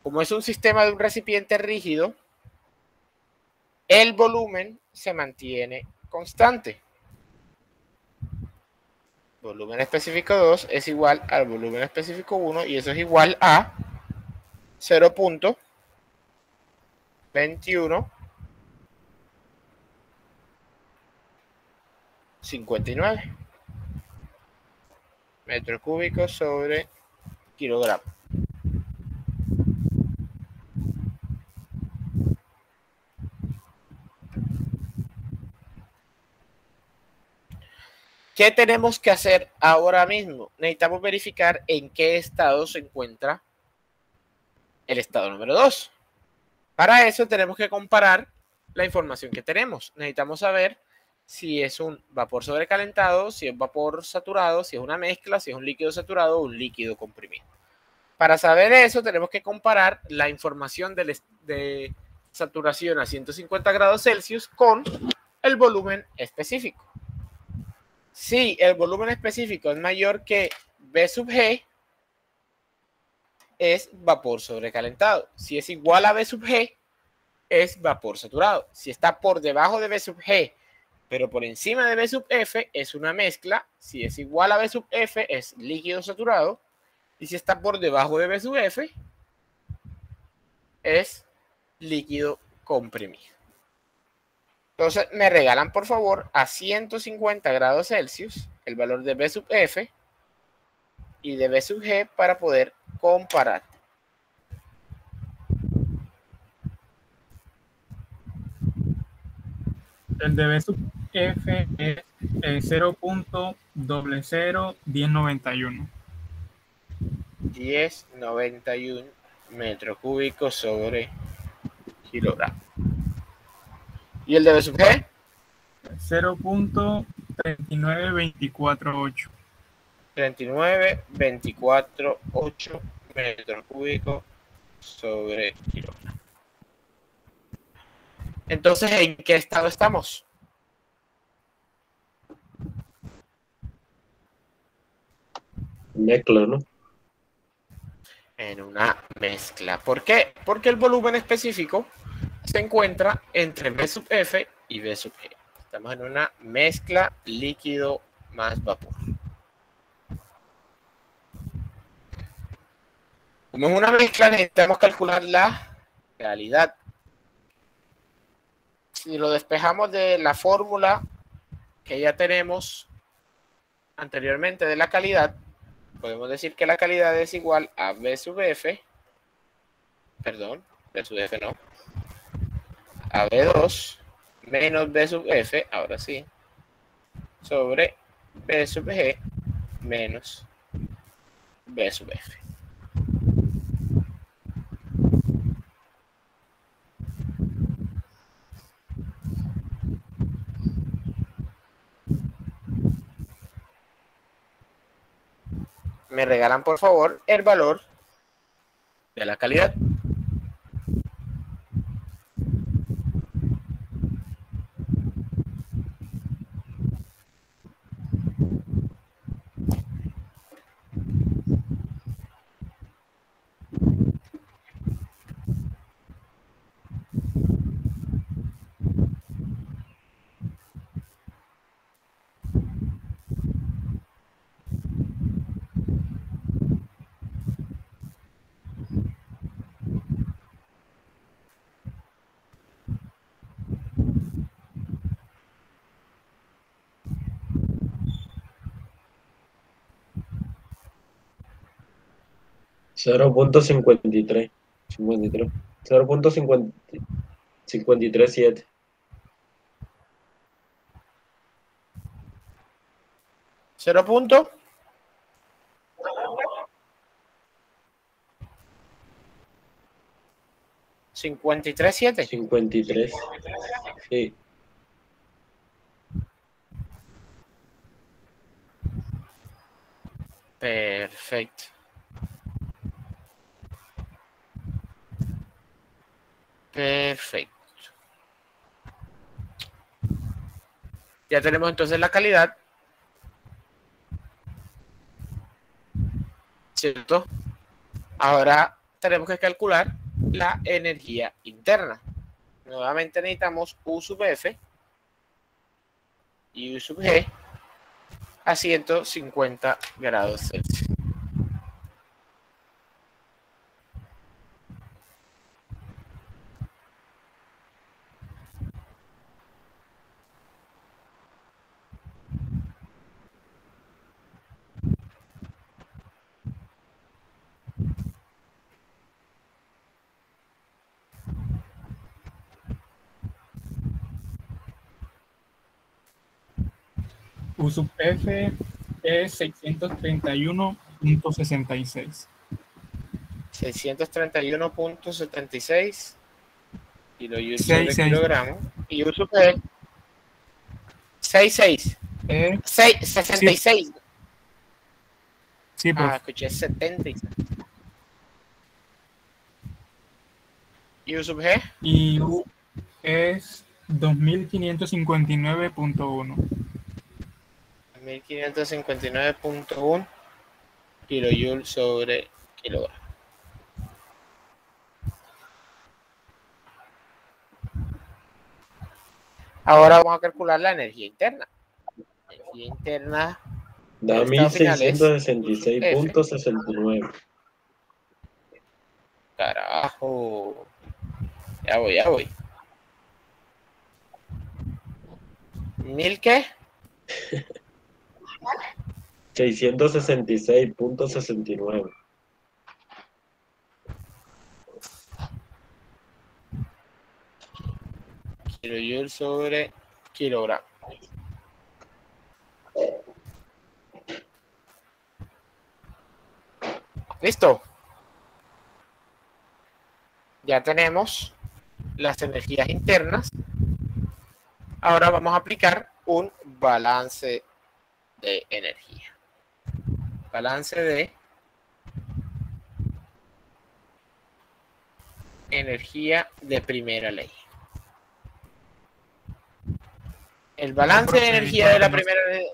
Como es un sistema de un recipiente rígido, el volumen se mantiene constante. Volumen específico 2 es igual al volumen específico 1 y eso es igual a 0.2159 metros cúbicos sobre kilogramo. ¿Qué tenemos que hacer ahora mismo? Necesitamos verificar en qué estado se encuentra el estado número 2. Para eso tenemos que comparar la información que tenemos. Necesitamos saber si es un vapor sobrecalentado, si es vapor saturado, si es una mezcla, si es un líquido saturado o un líquido comprimido. Para saber eso tenemos que comparar la información de saturación a 150 grados Celsius con el volumen específico. Si el volumen específico es mayor que B sub G, es vapor sobrecalentado. Si es igual a V sub G, es vapor saturado. Si está por debajo de V sub G, pero por encima de V sub F, es una mezcla. Si es igual a V sub F, es líquido saturado. Y si está por debajo de V sub F, es líquido comprimido. Entonces me regalan por favor a 150 grados Celsius el valor de V sub F y de V sub G para poder comparar. El de B sub F es 0.001091. 1091 metros cúbicos sobre kilogramo. ¿Y el de B sub G? 0.39248. 39,248 metros cúbicos sobre kilogramo. Entonces, ¿en qué estado estamos? Mezcla, ¿no? En una mezcla. ¿Por qué? Porque el volumen específico se encuentra entre V sub F y V sub G. Estamos en una mezcla líquido más vapor. Como es una mezcla, necesitamos calcular la calidad. Si lo despejamos de la fórmula que ya tenemos anteriormente de la calidad, podemos decir que la calidad es igual a V sub F, perdón, V sub F no, a V2 menos V sub F, ahora sí, sobre V sub G menos V sub F. Me regalan por favor el valor de la calidad. $0.53. 0.537. 0 punto 53,7. 53. Sí. Perfecto. Perfecto. Ya tenemos entonces la calidad. ¿Cierto? Ahora tenemos que calcular la energía interna. Nuevamente necesitamos U sub F y U sub G a 150 grados Celsius. U sub F es 631.66. 631,76 kilojoules sobre 66. kilogramo. Y U sub G 66. 66. Sí, profe. Escuché 76. ¿Y U sub G? Y U es 2559.1. 1559,1 kilojoules sobre kilogramo. Ahora vamos a calcular la energía interna. La energía interna Da el estado final es 1666.69. Carajo. Ya voy. ¿Mil qué? 666.69. Kilojoule sobre kilogramo. ¿Listo? Ya tenemos las energías internas. Ahora vamos a aplicar un balance de energía. Balance de energía de primera ley. El balance de energía de la primera ley.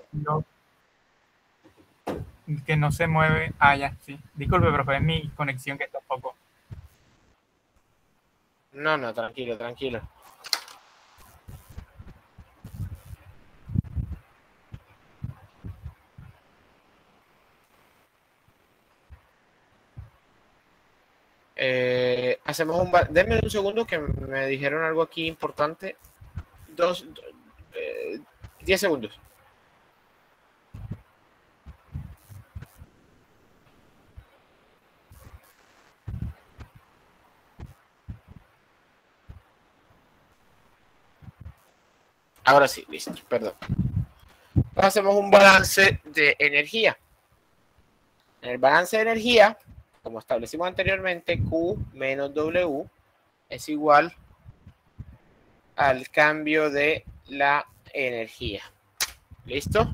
Que no se mueve. Ya, sí. Disculpe, profe, es mi conexión que está un poco. No, tranquilo. Hacemos denme un segundo que me dijeron algo aquí importante. 10 segundos. Ahora sí, listo, perdón. Hacemos un balance de energía. En el balance de energía, como establecimos anteriormente, Q menos W es igual al cambio de la energía. ¿Listo?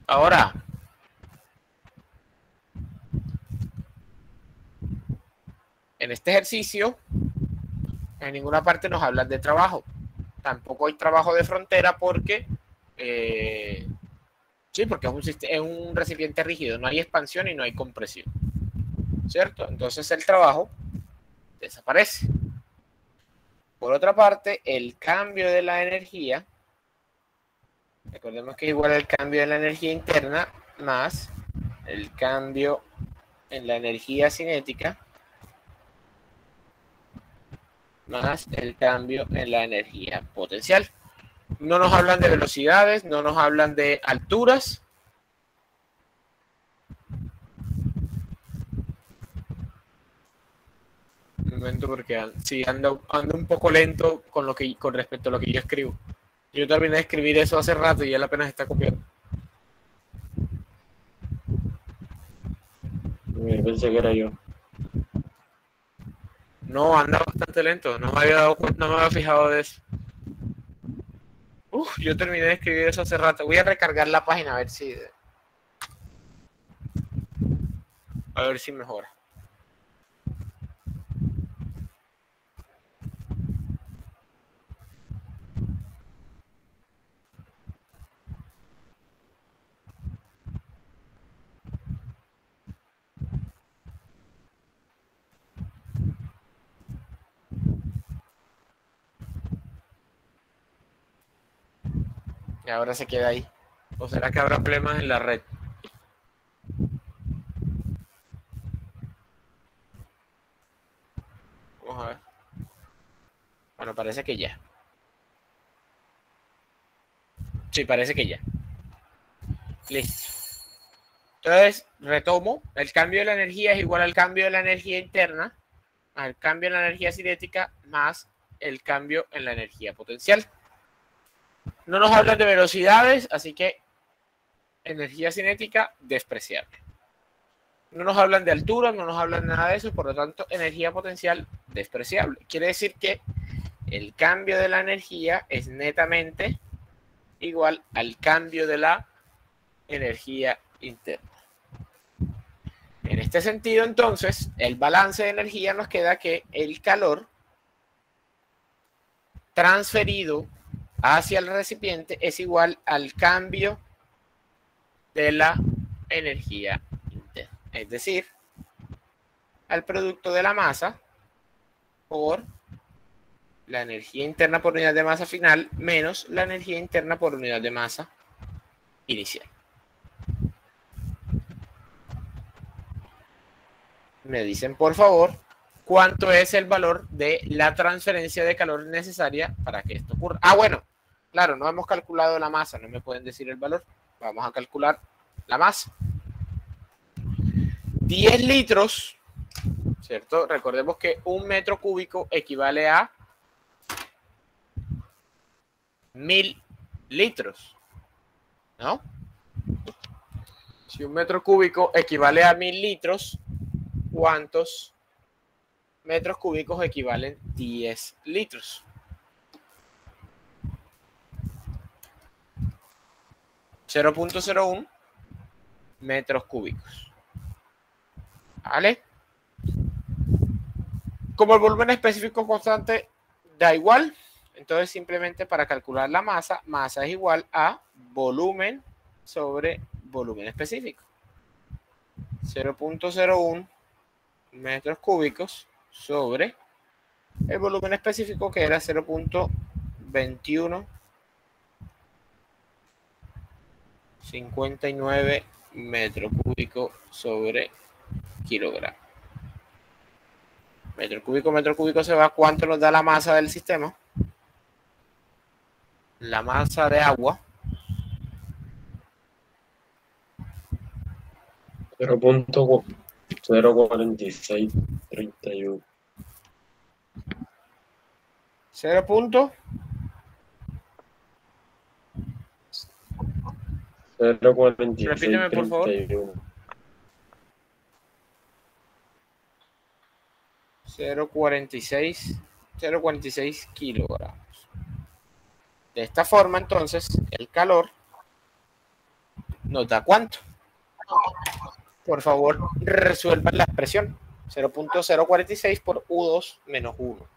Ahora, en este ejercicio, en ninguna parte nos hablan de trabajo. Tampoco hay trabajo de frontera porque sí, porque es un recipiente rígido, no hay expansión y no hay compresión, ¿cierto? Entonces el trabajo desaparece. Por otra parte, el cambio de la energía, recordemos que es igual al cambio de la energía interna más el cambio en la energía cinética más el cambio en la energía potencial. No nos hablan de velocidades, no nos hablan de alturas. Un momento porque sí, ando un poco lento con respecto a lo que yo escribo. Yo terminé de escribir eso hace rato y él apenas está copiando. Pensé que era yo. No, anda bastante lento. No me había fijado de eso. Yo terminé de escribir eso hace rato. Voy a recargar la página a ver si mejora. Y ahora se queda ahí. ¿O será que habrá problemas en la red? Vamos a ver. Bueno, parece que ya. Sí, parece que ya. Listo. Entonces, retomo. El cambio de la energía es igual al cambio de la energía interna, al cambio en la energía cinética, más el cambio en la energía potencial. No nos hablan de velocidades, así que energía cinética despreciable. No nos hablan de altura, no nos hablan nada de eso, por lo tanto, energía potencial despreciable. Quiere decir que el cambio de la energía es netamente igual al cambio de la energía interna. En este sentido, entonces, el balance de energía nos queda que el calor transferido hacia el recipiente es igual al cambio de la energía interna. Es decir, al producto de la masa por la energía interna por unidad de masa final menos la energía interna por unidad de masa inicial. Me dicen, por favor, cuánto es el valor de la transferencia de calor necesaria para que esto ocurra. Ah, bueno, claro, no hemos calculado la masa, no me pueden decir el valor. Vamos a calcular la masa. 10 litros, ¿cierto? Recordemos que un metro cúbico equivale a 1000 litros, ¿no? Si un metro cúbico equivale a 1000 litros, ¿cuántos metros cúbicos equivalen 10 litros? 0.01 metros cúbicos. ¿Vale? Como el volumen específico constante da igual, entonces simplemente para calcular la masa, masa es igual a volumen sobre volumen específico. 0.01 metros cúbicos sobre el volumen específico, que era 0.2159 metros cúbicos sobre kilogramo. Metro cúbico se va. ¿Cuánto nos da la masa del sistema? La masa de agua. 0.04631. 0. 0.4631. Repíteme, por favor. 0.46 kilogramos. De esta forma, entonces, el calor nos da ¿cuánto? Por favor, resuelvan la expresión. 0.046 por U2 menos 1.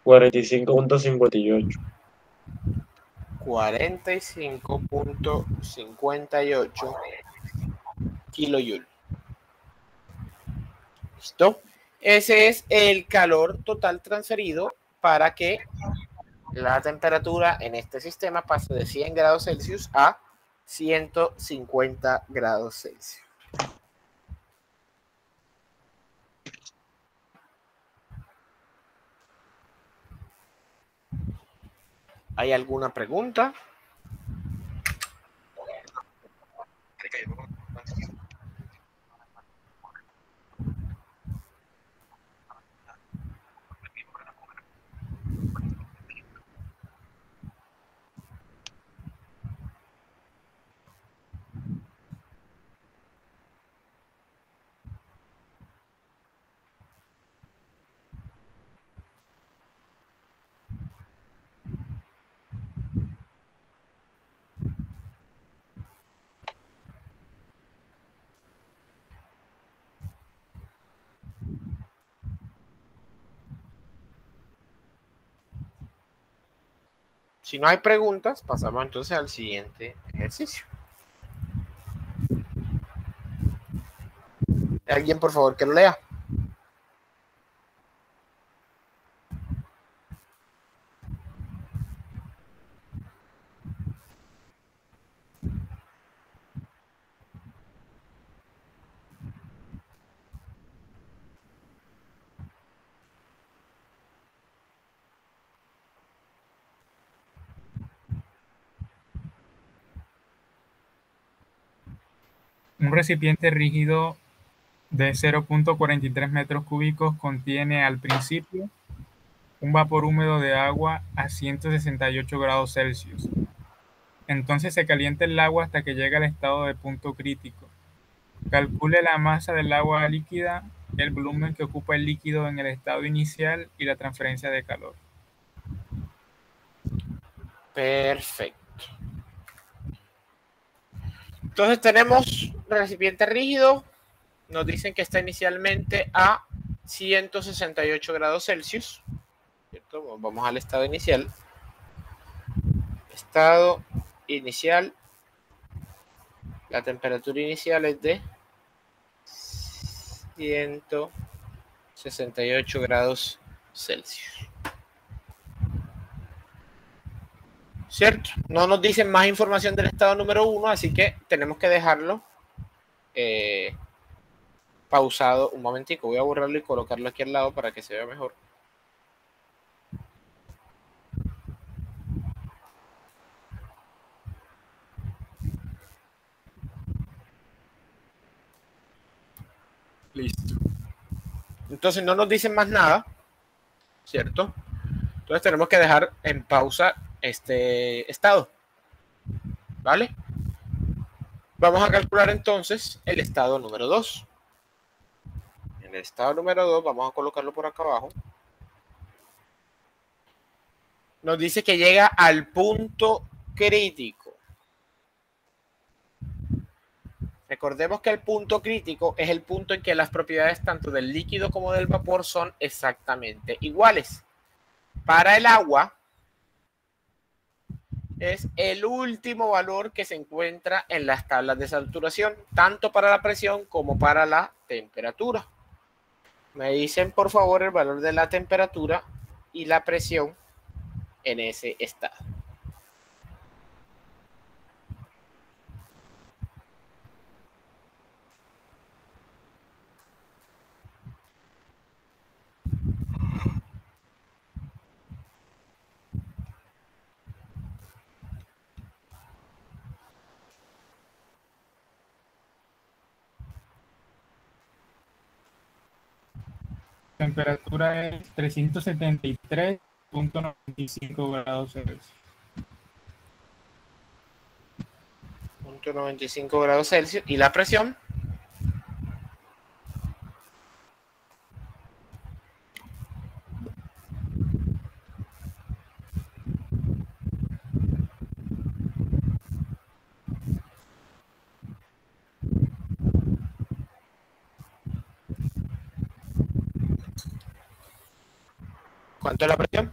$45.58. 45.58 kilojoule. ¿Listo? Ese es el calor total transferido para que la temperatura en este sistema pase de 100 grados Celsius a 150 grados Celsius. ¿Hay alguna pregunta? Si no hay preguntas, pasamos entonces al siguiente ejercicio. ¿Alguien, por favor, que lo lea? Un recipiente rígido de 0.43 metros cúbicos contiene al principio un vapor húmedo de agua a 168 grados Celsius. Entonces se calienta el agua hasta que llega al estado de punto crítico. Calcule la masa del agua líquida, el volumen que ocupa el líquido en el estado inicial y la transferencia de calor. Perfecto. Entonces tenemos recipiente rígido. Nos dicen que está inicialmente a 168 grados Celsius. ¿Cierto? Vamos al estado inicial. Estado inicial. La temperatura inicial es de 168 grados Celsius. ¿Cierto? No nos dicen más información del estado número 1, así que tenemos que dejarlo pausado un momentico. Voy a borrarlo y colocarlo aquí al lado para que se vea mejor. Listo. Entonces no nos dicen más nada, ¿cierto? Entonces tenemos que dejar en pausa este estado, ¿vale? Vamos a calcular entonces el estado número 2. En el estado número 2 vamos a colocarlo por acá abajo. Nos dice que llega al punto crítico. Recordemos que el punto crítico es el punto en que las propiedades tanto del líquido como del vapor son exactamente iguales. Para el agua es el último valor que se encuentra en las tablas de saturación, tanto para la presión como para la temperatura. Me dicen por favor el valor de la temperatura y la presión en ese estado. Temperatura es 373.95 grados Celsius. 95 grados Celsius. ¿Y la presión? ¿Cuánto es la presión?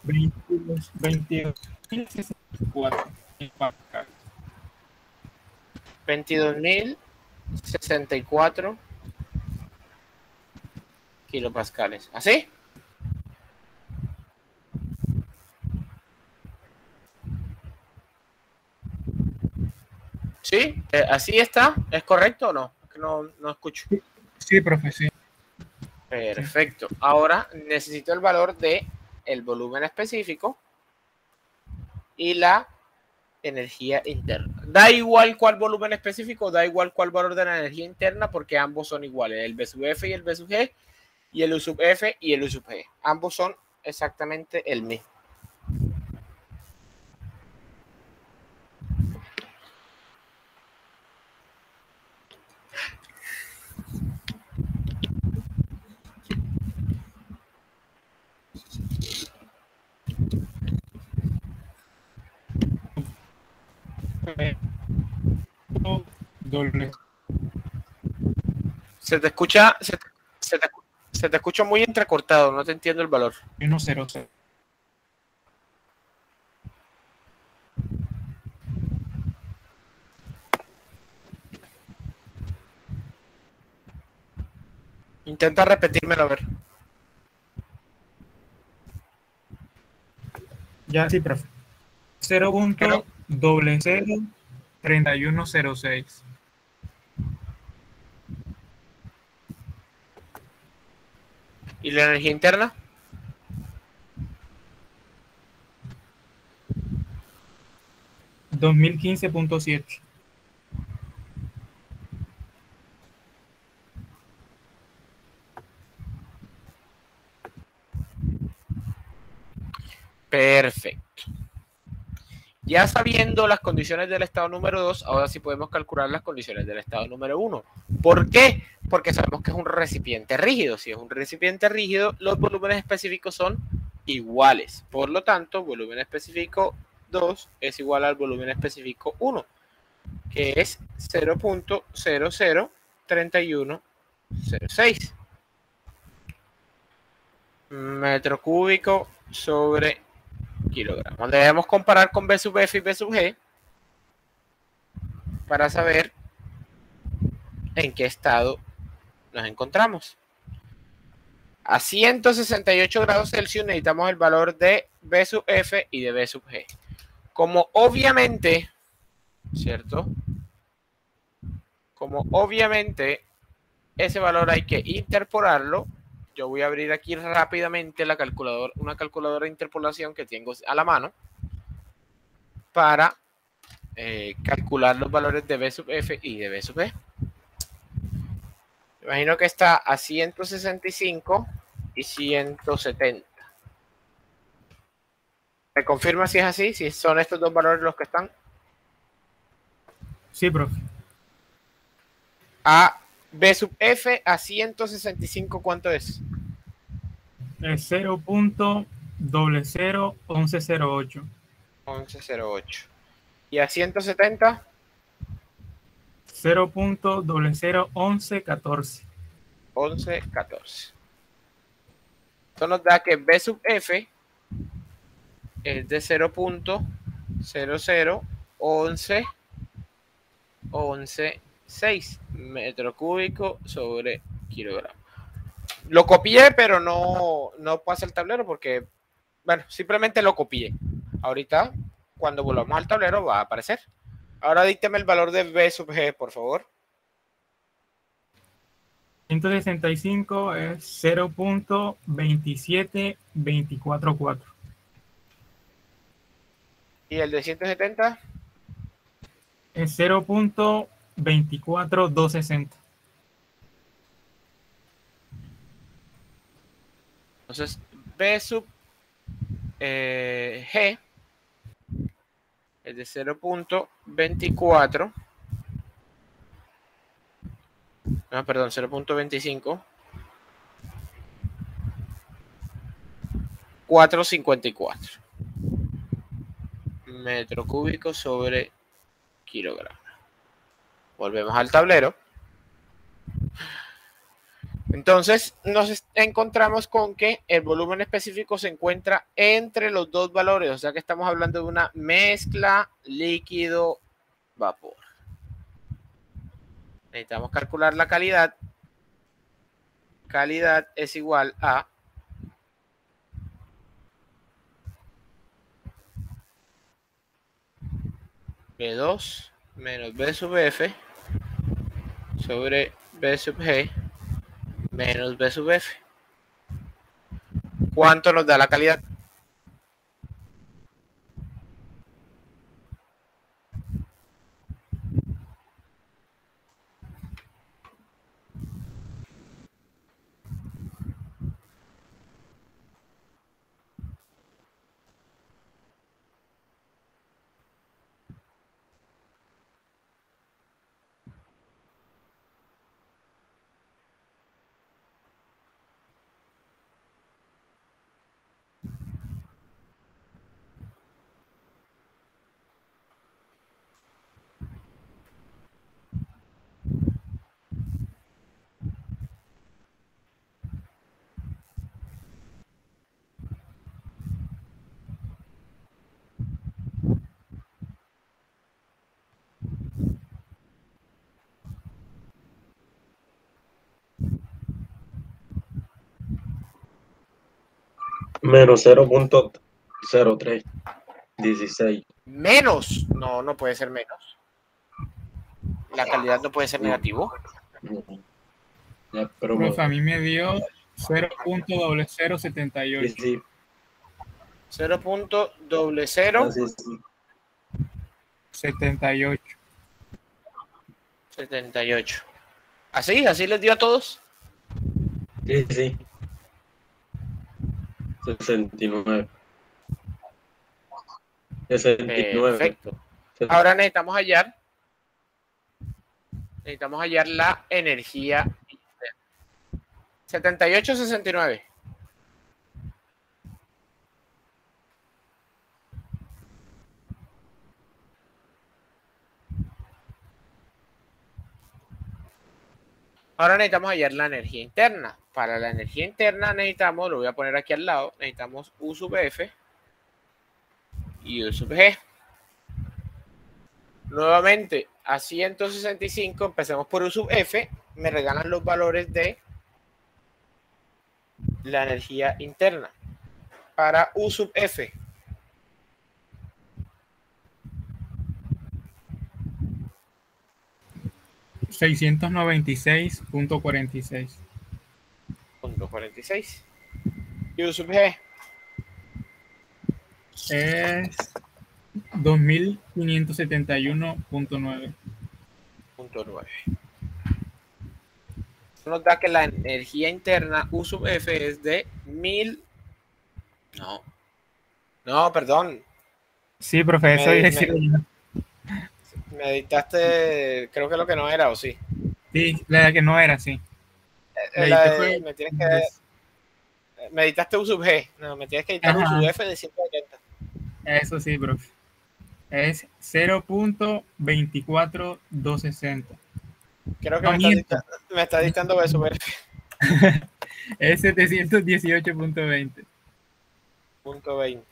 22.064 pascales. 22.064 kilopascales. ¿Así? ¿Sí? ¿Así está? ¿Es correcto o no? Es que no escucho. Sí, profe, sí. Perfecto. Ahora necesito el valor de el volumen específico y la energía interna. Da igual cuál volumen específico, da igual cuál valor de la energía interna, porque ambos son iguales. El B sub F y el B sub G, y el U sub F y el U sub G. Ambos son exactamente el mismo. Doble. Se te escucha muy entrecortado, no te entiendo el valor. 1.00. Intenta repetírmelo a ver. Ya sí, profe. 0.003106. ¿Y la energía interna? $2015.7. Perfecto. Ya sabiendo las condiciones del estado número 2, ahora sí podemos calcular las condiciones del estado número 1. ¿Por qué? Porque sabemos que es un recipiente rígido. Si es un recipiente rígido, los volúmenes específicos son iguales. Por lo tanto, volumen específico 2 es igual al volumen específico 1, que es 0.003106 metro cúbico sobre kilogramos. Debemos comparar con B sub F y B sub G para saber en qué estado nos encontramos. A 168 grados Celsius necesitamos el valor de B sub F y de B sub G. Como obviamente, ¿cierto? Como obviamente ese valor hay que interpolarlo, yo voy a abrir aquí rápidamente la calculadora, una calculadora de interpolación que tengo a la mano para calcular los valores de B sub F y de B sub G. Imagino que está a 165 y 170. ¿Me confirma si es así? Si son estos dos valores los que están. Sí, profe. A B sub F a 165, ¿cuánto es? Es 0.001108. 1108. ¿Y a 170? 0.001114. 1114. Esto nos da que B sub F es de 0.001116 metro cúbico sobre kilogramo. Lo copié, pero no pasa el tablero porque, bueno, simplemente lo copié. Ahorita, cuando volvamos al tablero, va a aparecer. Ahora dícteme el valor de B sub G, por favor. 165 es 0.27244. ¿Y el de 170? Es 0.24260. Entonces, B sub G es de 0.24. No, perdón, 0.25. 454 metro cúbico sobre kilogramo. Volvemos al tablero. Entonces nos encontramos con que el volumen específico se encuentra entre los dos valores, o sea que estamos hablando de una mezcla líquido-vapor. Necesitamos calcular la calidad. Calidad es igual a B2 menos B sub F sobre B sub G menos B sub F. ¿Cuánto nos da la calidad? Menos 0.0316. Menos. No, no puede ser menos. La calidad no puede ser negativo. Ya, pero Profe, a mí me dio 0.0078. sí, 0.0078. sí, sí. 78. ¿Así les dio a todos? Sí, sí. 69. 69. Perfecto. Ahora necesitamos hallar la energía interna. 78 o 69. Ahora necesitamos hallar la energía interna. Para la energía interna necesitamos, lo voy a poner aquí al lado, necesitamos U sub F y U sub G. Nuevamente, a 165, empecemos por U sub F, me regalan los valores de la energía interna. Para U sub F, $696.46. .46. Y U sub G Es 2571.9. .9. Eso nos da que la energía interna U sub F es de 1000. No, perdón. Sí, profesor, Me dictaste, creo que lo que no era, ¿o sí? sí, la que no era, sí. Me dictaste U sub G. No, me tienes que dictar U sub F de 180. Eso sí, profe. Es 0.24260. Creo que me está dictando U sub F. Es 718.20. Punto 20.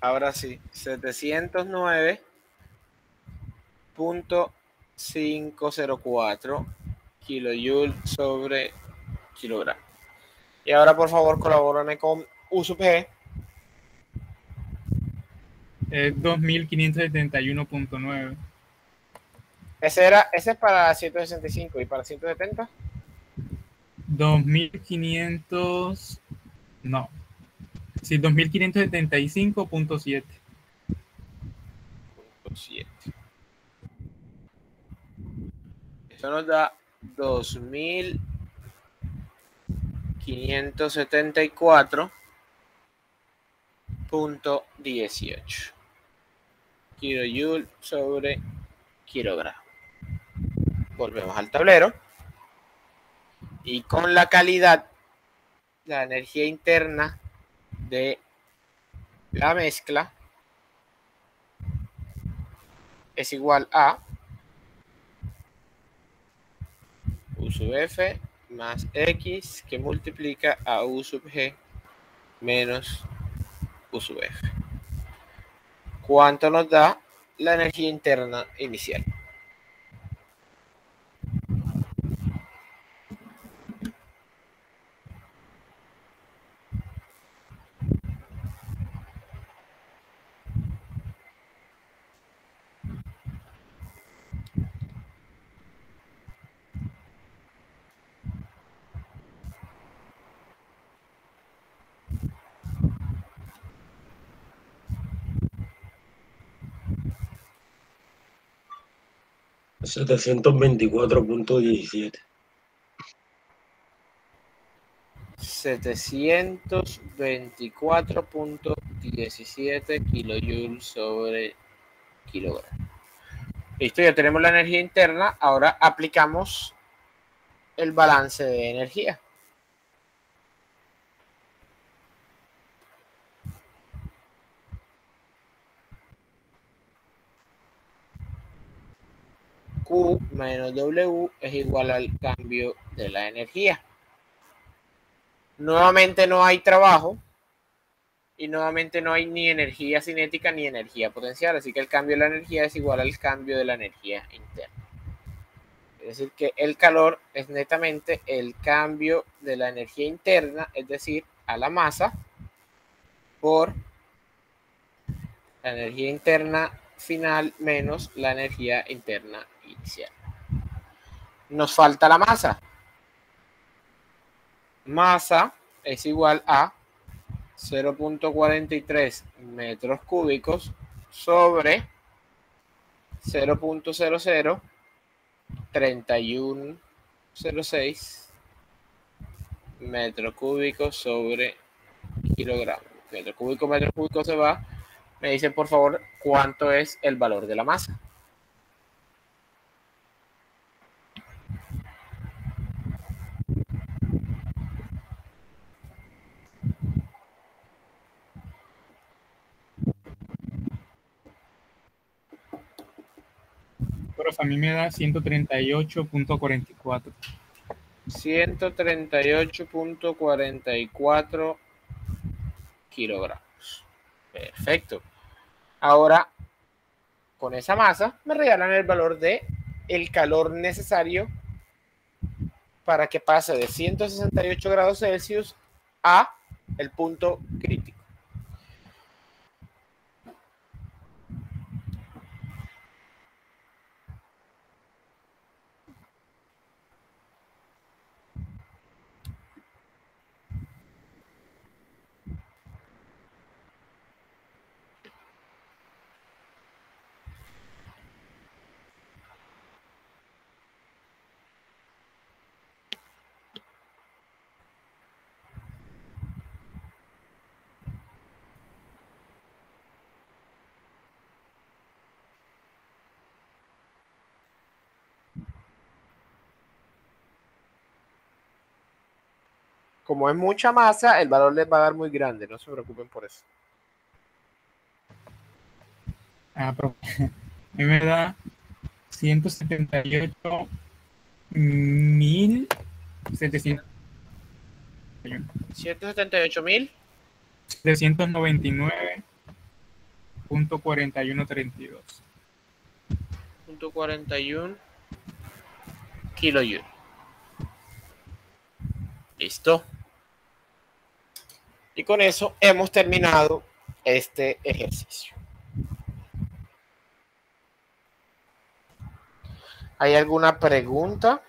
Ahora sí, 709.504 kilojoule sobre kilogramo. Y ahora, por favor, colabórame con U sub G. Es 2571.9. Ese es para 165 y para 170. 2500. No. Sí, 2575.7. 7. Eso nos da 2574.18 kilojoule sobre kilogramo. Volvemos al tablero y con la calidad, la energía interna de la mezcla es igual a U sub F más X que multiplica a U sub G menos U sub F. ¿Cuánto nos da la energía interna inicial? $724.17. 724.17 kilojoule sobre kilogramo. Listo, ya tenemos la energía interna. Ahora aplicamos el balance de energía. Q menos W es igual al cambio de la energía. Nuevamente no hay trabajo y nuevamente no hay ni energía cinética ni energía potencial, así que el cambio de la energía es igual al cambio de la energía interna. Es decir, que el calor es netamente el cambio de la energía interna, es decir, a la masa, por la energía interna final menos la energía interna inicial. Nos falta la masa. Masa es igual a 0.43 metros cúbicos sobre 0.003106 metros cúbicos sobre kilogramo. Metro cúbico se va, Me dicen, por favor, cuánto es el valor de la masa. Profe, a mí me da 138.44. 138.44 kilogramos. Perfecto. Ahora, con esa masa, me regalan el valor de el calor necesario para que pase de 168 grados Celsius a el punto crítico. Como es mucha masa, el valor les va a dar muy grande, no se preocupen por eso. Profe, a mí me da 178.700. 178.000. 799.4132. 41 kilojoule. Listo. Y con eso hemos terminado este ejercicio. ¿Hay alguna pregunta?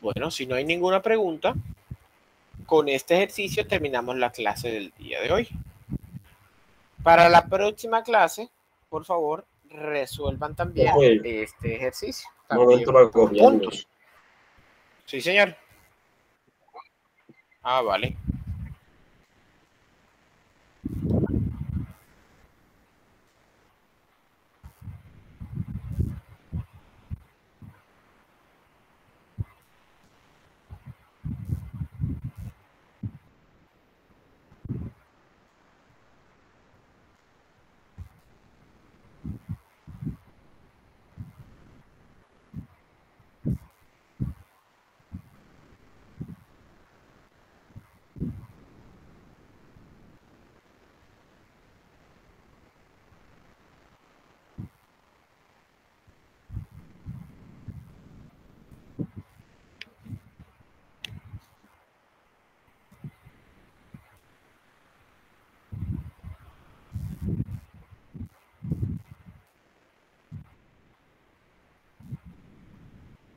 Bueno, si no hay ninguna pregunta, con este ejercicio terminamos la clase del día de hoy. Para la próxima clase, por favor, resuelvan también este ejercicio. Un momento para copiarlo. Puntos. Sí, señor. Ah, vale.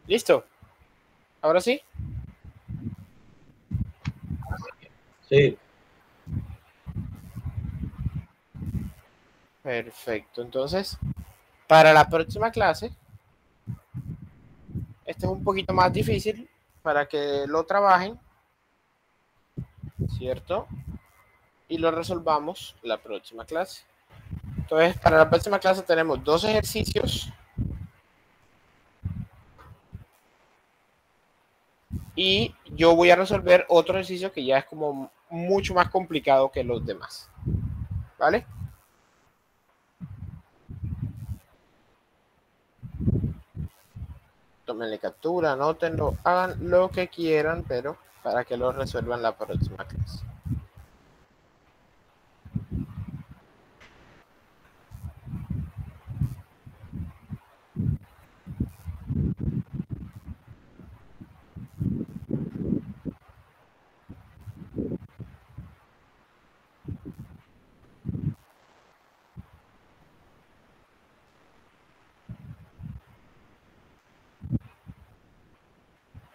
¿Listo? ¿Ahora sí? Sí. Perfecto. Entonces, para la próxima clase, este es un poquito más difícil para que lo trabajen, ¿cierto? Y lo resolvamos la próxima clase. Entonces, para la próxima clase tenemos 2 ejercicios y yo voy a resolver otro ejercicio que ya es como mucho más complicado que los demás. ¿Vale? Tómenle captura, anótenlo, hagan lo que quieran, pero para que lo resuelvan la próxima clase.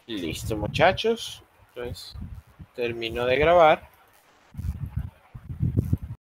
Listo, muchachos. Entonces, termino de grabar.